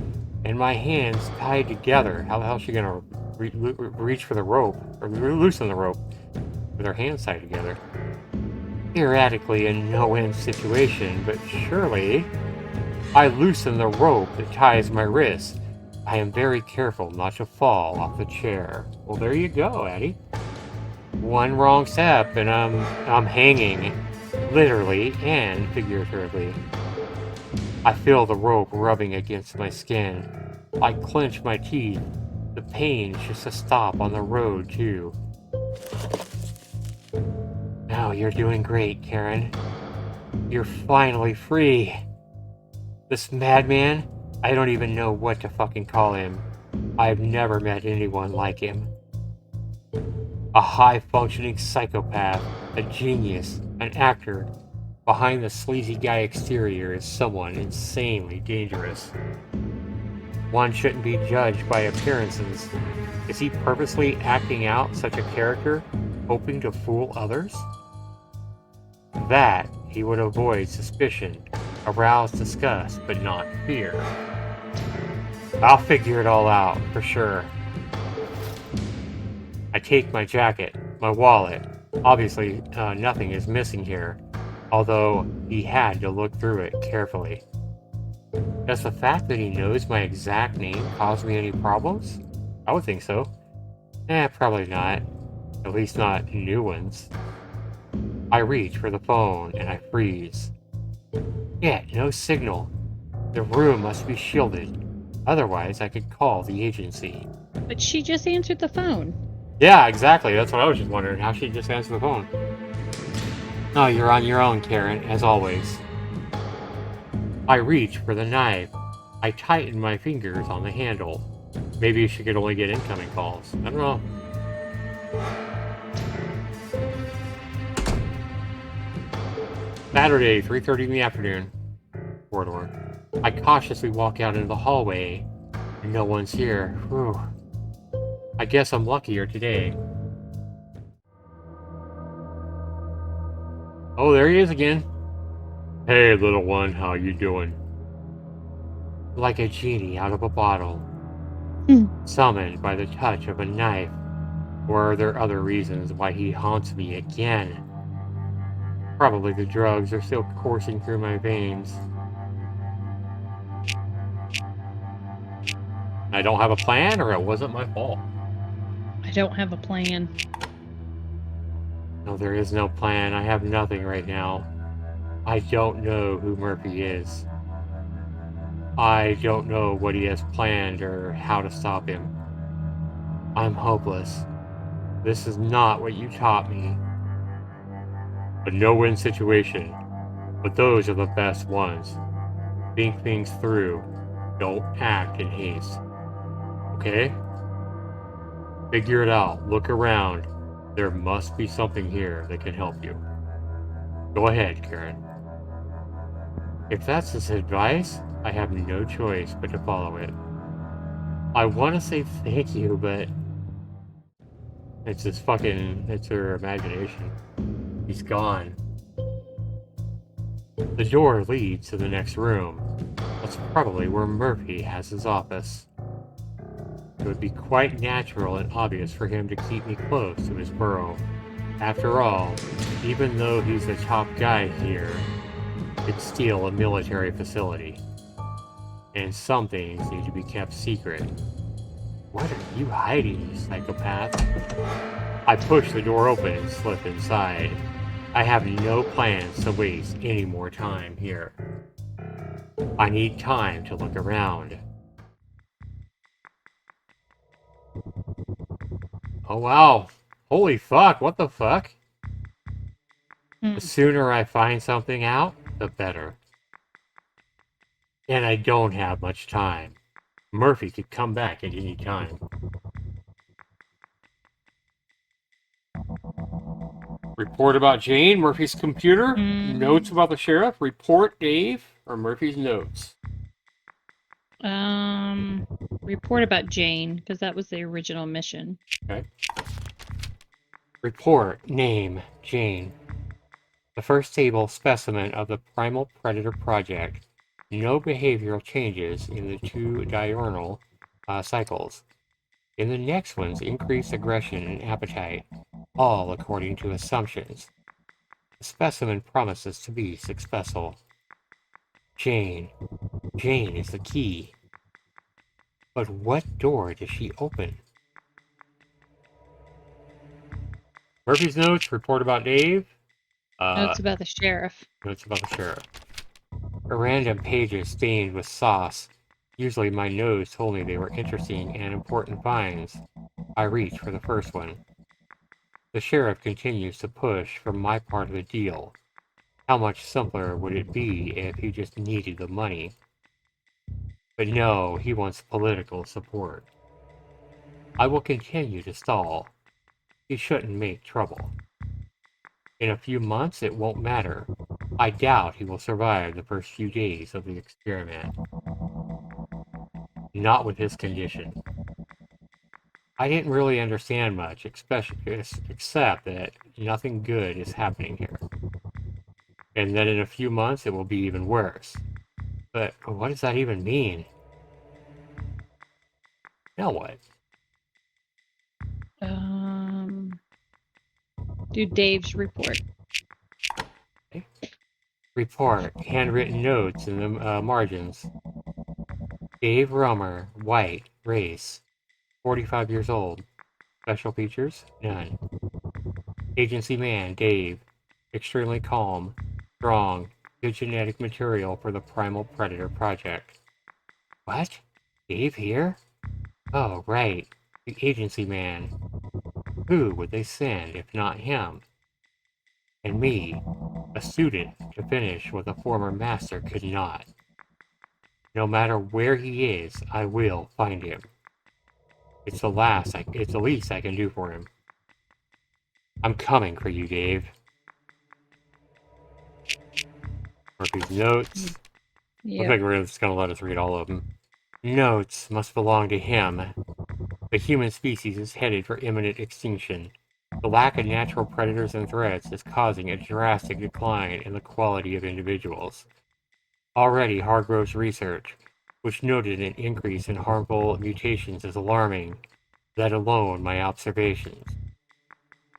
and my hands tied together. How the hell is she gonna reach for the rope or loosen the rope with her hands tied together? Theoretically a no-win situation, but surely I loosen the rope that ties my wrists. I am very careful not to fall off the chair. Well, there you go, Addie. One wrong step and I'm hanging, literally and figuratively. I feel the rope rubbing against my skin. I clench my teeth. The pain just to stop on the road, too. Oh, you're doing great, Karen. You're finally free. This madman, I don't even know what to fucking call him. I've never met anyone like him. A high-functioning psychopath, a genius, an actor. Behind the sleazy guy exterior is someone insanely dangerous. One shouldn't be judged by appearances. Is he purposely acting out such a character, hoping to fool others? That he would avoid suspicion, arouse disgust, but not fear. I'll figure it all out, for sure. I take my jacket, my wallet. Obviously, nothing is missing here, although he had to look through it carefully. Does the fact that he knows my exact name cause me any problems? I would think so. Probably not. At least not new ones. I reach for the phone and I freeze. Yet, no signal. The room must be shielded. Otherwise, I could call the agency. But she just answered the phone. Yeah, exactly. That's what I was just wondering, how she just answered the phone. Oh, you're on your own, Karen, as always. I reach for the knife. I tighten my fingers on the handle. Maybe she could only get incoming calls. I don't know. Saturday, 3:30 in the afternoon. Corridor. I cautiously walk out into the hallway. No one's here. Whew. I guess I'm luckier today. Oh, there he is again. Hey, little one, how you doing? Like a genie out of a bottle. Summoned by the touch of a knife. Or are there other reasons why he haunts me again? Probably the drugs are still coursing through my veins. I don't have a plan, or it wasn't my fault? I don't have a plan. No, there is no plan. I have nothing right now. I don't know who Murphy is. I don't know what he has planned or how to stop him. I'm hopeless. This is not what you taught me. A no-win situation, but those are the best ones. Think things through. Don't act in haste. Okay? Figure it out. Look around. There must be something here that can help you. Go ahead, Karen. If that's his advice, I have no choice but to follow it. I want to say thank you, but it's her imagination. He's gone. The door leads to the next room. That's probably where Murphy has his office. It would be quite natural and obvious for him to keep me close to his burrow. After all, even though he's the top guy here, it's still a military facility. And some things need to be kept secret. What are you hiding, you psychopath? I push the door open and slip inside. I have no plans to waste any more time here. I need time to look around. Oh wow. Holy fuck, what the fuck? The sooner I find something out, the better. And I don't have much time. Murphy could come back at any time. Report about Jane, Murphy's computer. Notes Mm, about the sheriff. Report Dave, or Murphy's notes. report about Jane, because that was the original mission. Okay. Report name Jane. The first stable specimen of the primal predator project. No behavioral changes in the two diurnal cycles. In the next one's increased aggression and appetite, all according to assumptions. The specimen promises to be successful. Jane. Jane is the key. But what door does she open? Murphy's notes, report about Dave. Notes about the sheriff. Notes about the sheriff. A random pages stained with sauce. Usually my nose told me they were interesting and important finds. I reach for the first one. The sheriff continues to push for my part of the deal. How much simpler would it be if he just needed the money? But no, he wants political support. I will continue to stall. He shouldn't make trouble. In a few months, it won't matter. I doubt he will survive the first few days of the experiment. Not with his condition. I didn't really understand much, except that nothing good is happening here. And that in a few months it will be even worse. But what does that even mean? Now what? Do Dave's report. Okay. Report, handwritten notes in the margins. Dave Romer, white, race, 45 years old. Special features? None. Agency man, Dave. Extremely calm, strong, good genetic material for the Primal Predator project. What? Dave here? Oh, right. The agency man. Who would they send if not him? And me, a student, to finish what the former master could not. No matter where he is, I will find him. It's the least I can do for him. I'm coming for you, Dave. Murphy's notes. Yeah. Looks like we're just gonna let us read all of them. Notes must belong to him. The human species is headed for imminent extinction. The lack of natural predators and threats is causing a drastic decline in the quality of individuals. Already, Hargrove's research, which noted an increase in harmful mutations, is alarming, let alone my observations.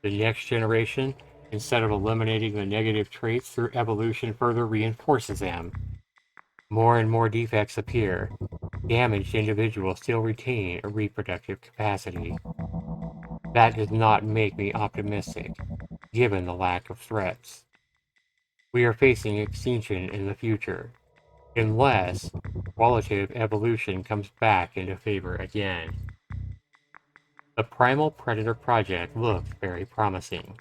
The next generation, instead of eliminating the negative traits through evolution, further reinforces them. More and more defects appear. Damaged individuals still retain a reproductive capacity. That does not make me optimistic, given the lack of threats. We are facing extinction in the future, unless qualitative evolution comes back into favor again. The Primal Predator Project looks very promising.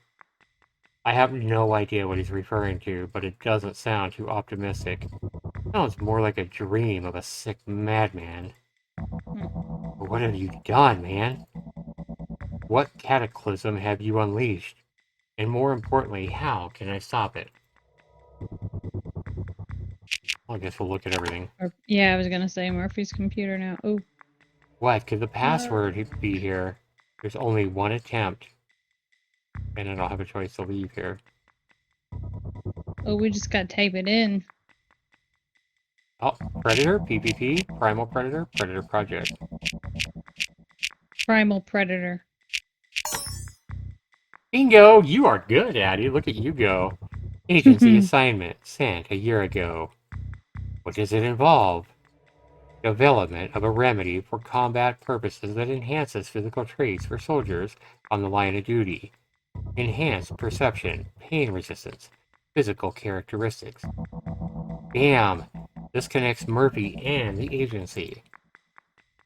I have no idea what he's referring to, but it doesn't sound too optimistic. It sounds more like a dream of a sick madman. What have you done, man? What cataclysm have you unleashed? And more importantly, how can I stop it? Well, I guess we'll look at everything. Yeah, I was gonna say Murphy's computer now. Oh. What could the password be here? There's only one attempt. And I don't have a choice to leave here. Oh, we just gotta type it in. Oh, Predator, PPP, Primal Predator, Predator Project. Primal Predator. Bingo! You are good, Addie. Look at you go. Agency assignment sent a year ago. What does it involve? Development of a remedy for combat purposes that enhances physical traits for soldiers on the line of duty. Enhanced perception, pain resistance, physical characteristics. Damn, this connects Murphy and the agency.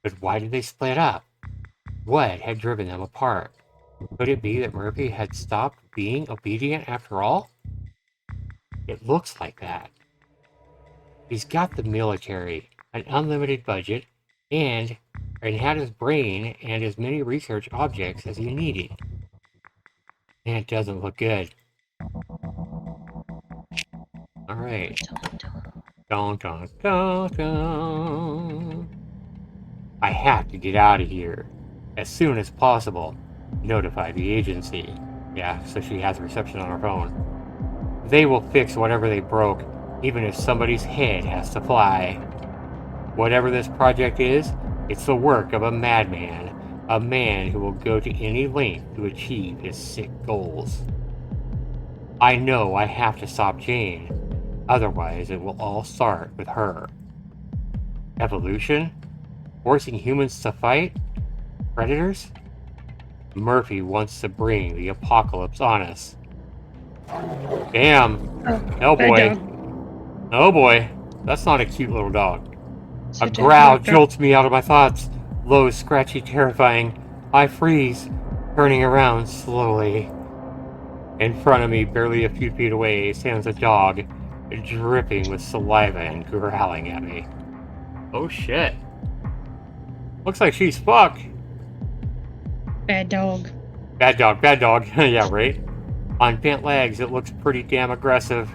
But why did they split up? What had driven them apart? Could it be that Murphy had stopped being obedient after all? It looks like that. He's got the military, an unlimited budget, and had his brain and as many research objects as he needed. And it doesn't look good. Alright. Dun, dun, dun, dun. I have to get out of here as soon as possible. Notify the agency. Yeah, so she has reception on her phone. They will fix whatever they broke, even if somebody's head has to fly. Whatever this project is, it's the work of a madman. A man who will go to any length to achieve his sick goals. I know I have to stop Jane. Otherwise, it will all start with her. Evolution? Forcing humans to fight? Predators? Murphy wants to bring the apocalypse on us. Damn. Oh boy. Oh boy. That's not a cute little dog. A growl jolts me out of my thoughts. Low, scratchy, terrifying. I freeze, turning around slowly. In front of me, barely a few feet away, stands a dog, dripping with saliva and growling at me. Oh shit. Looks like she's fucked. Bad dog. Bad dog, bad dog. Yeah, right? On bent legs, it looks pretty damn aggressive.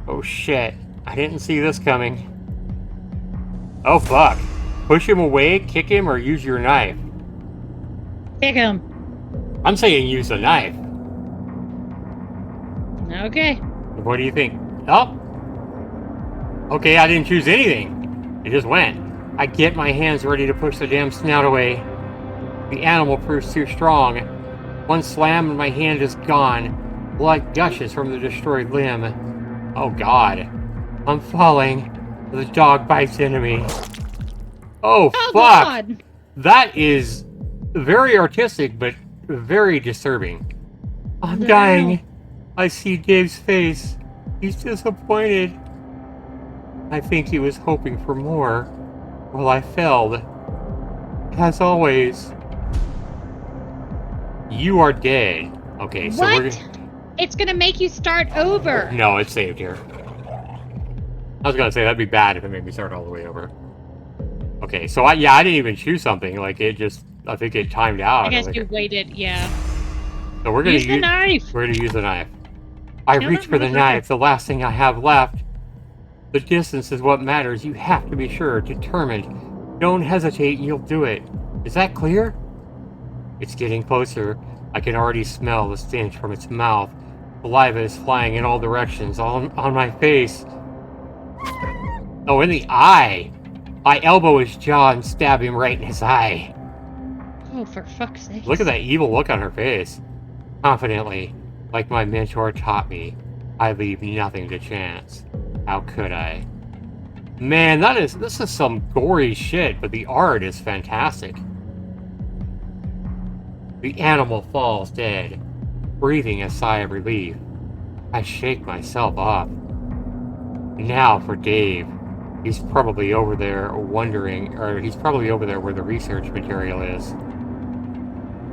Oh shit. I didn't see this coming. Oh fuck. Push him away, kick him, or use your knife? Kick him. I'm saying use the knife. Okay. What do you think? Oh. Okay, I didn't choose anything. It just went. I get my hands ready to push the damn snout away. The animal proves too strong. One slam and my hand is gone. Blood gushes from the destroyed limb. Oh god. I'm falling. The dog bites into me. Oh fuck! God. That is very artistic, but very disturbing. I'm dying. I see Dave's face. He's disappointed. I think he was hoping for more. Well, I failed. As always. You are dead. Okay, so what? we're gonna... It's gonna make you start over. No, it's saved here. I was gonna say that'd be bad if it made me start all the way over. Okay, so I didn't even choose something. Like it just, I think it timed out. I guess you waited, yeah. So we're gonna use the knife. We're gonna use the knife. I reach for the knife, the last thing I have left. The distance is what matters. You have to be sure, determined. Don't hesitate, and you'll do it. Is that clear? It's getting closer. I can already smell the stench from its mouth. Saliva is flying in all directions, on my face. Oh, in the eye! I elbow his jaw and stab him right in his eye. Oh, for fuck's sake. Look at that evil look on her face. Confidently, like my mentor taught me, I leave nothing to chance. How could I? Man, this is some gory shit, but the art is fantastic. The animal falls dead, breathing a sigh of relief. I shake myself off. Now for Dave. He's probably over there wondering, or he's probably over there where the research material is.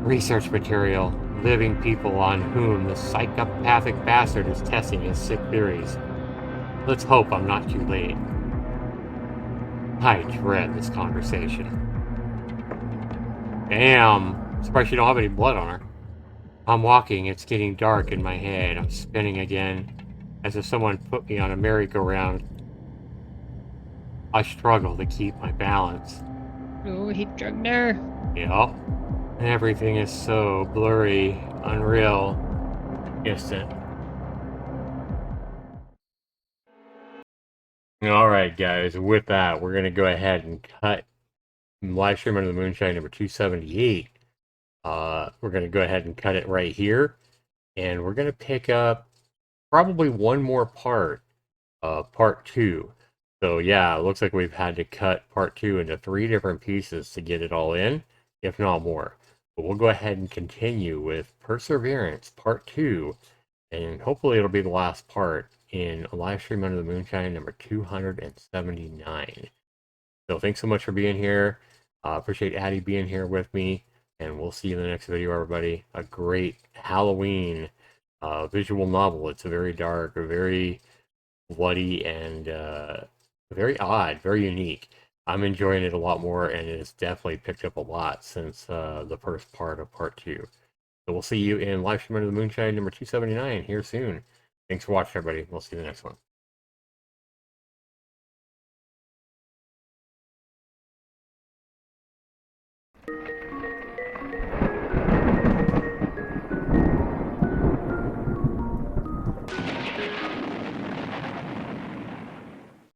Research material. Living people on whom the psychopathic bastard is testing his sick theories. Let's hope I'm not too late. I dread this conversation. Damn. Surprised she don't have any blood on her. I'm walking, it's getting dark in my head. I'm spinning again, as if someone put me on a merry-go-round. I struggle to keep my balance. Oh, he drugged her. Yep. Everything is so blurry, unreal, distant. Alright guys, with that, we're going to go ahead and cut live stream under the Moonshine number 278. We're going to go ahead and cut it right here. And we're going to pick up probably one more part, part 2. So yeah, it looks like we've had to cut part 2 into 3 different pieces to get it all in, if not more. But we'll go ahead and continue with Perseverance part 2, and hopefully it'll be the last part in a live stream under the Moonshine number 279. So thanks so much for being here. Appreciate Addie being here with me, and we'll see you in the next video, everybody. A great Halloween visual novel. It's a very dark, very bloody, and very odd, very unique. I'm enjoying it a lot more, and it's definitely picked up a lot since the first part of part 2. So we'll see you in live stream under the Moonshine number 279 here soon. Thanks for watching, everybody. We'll see you in the next one.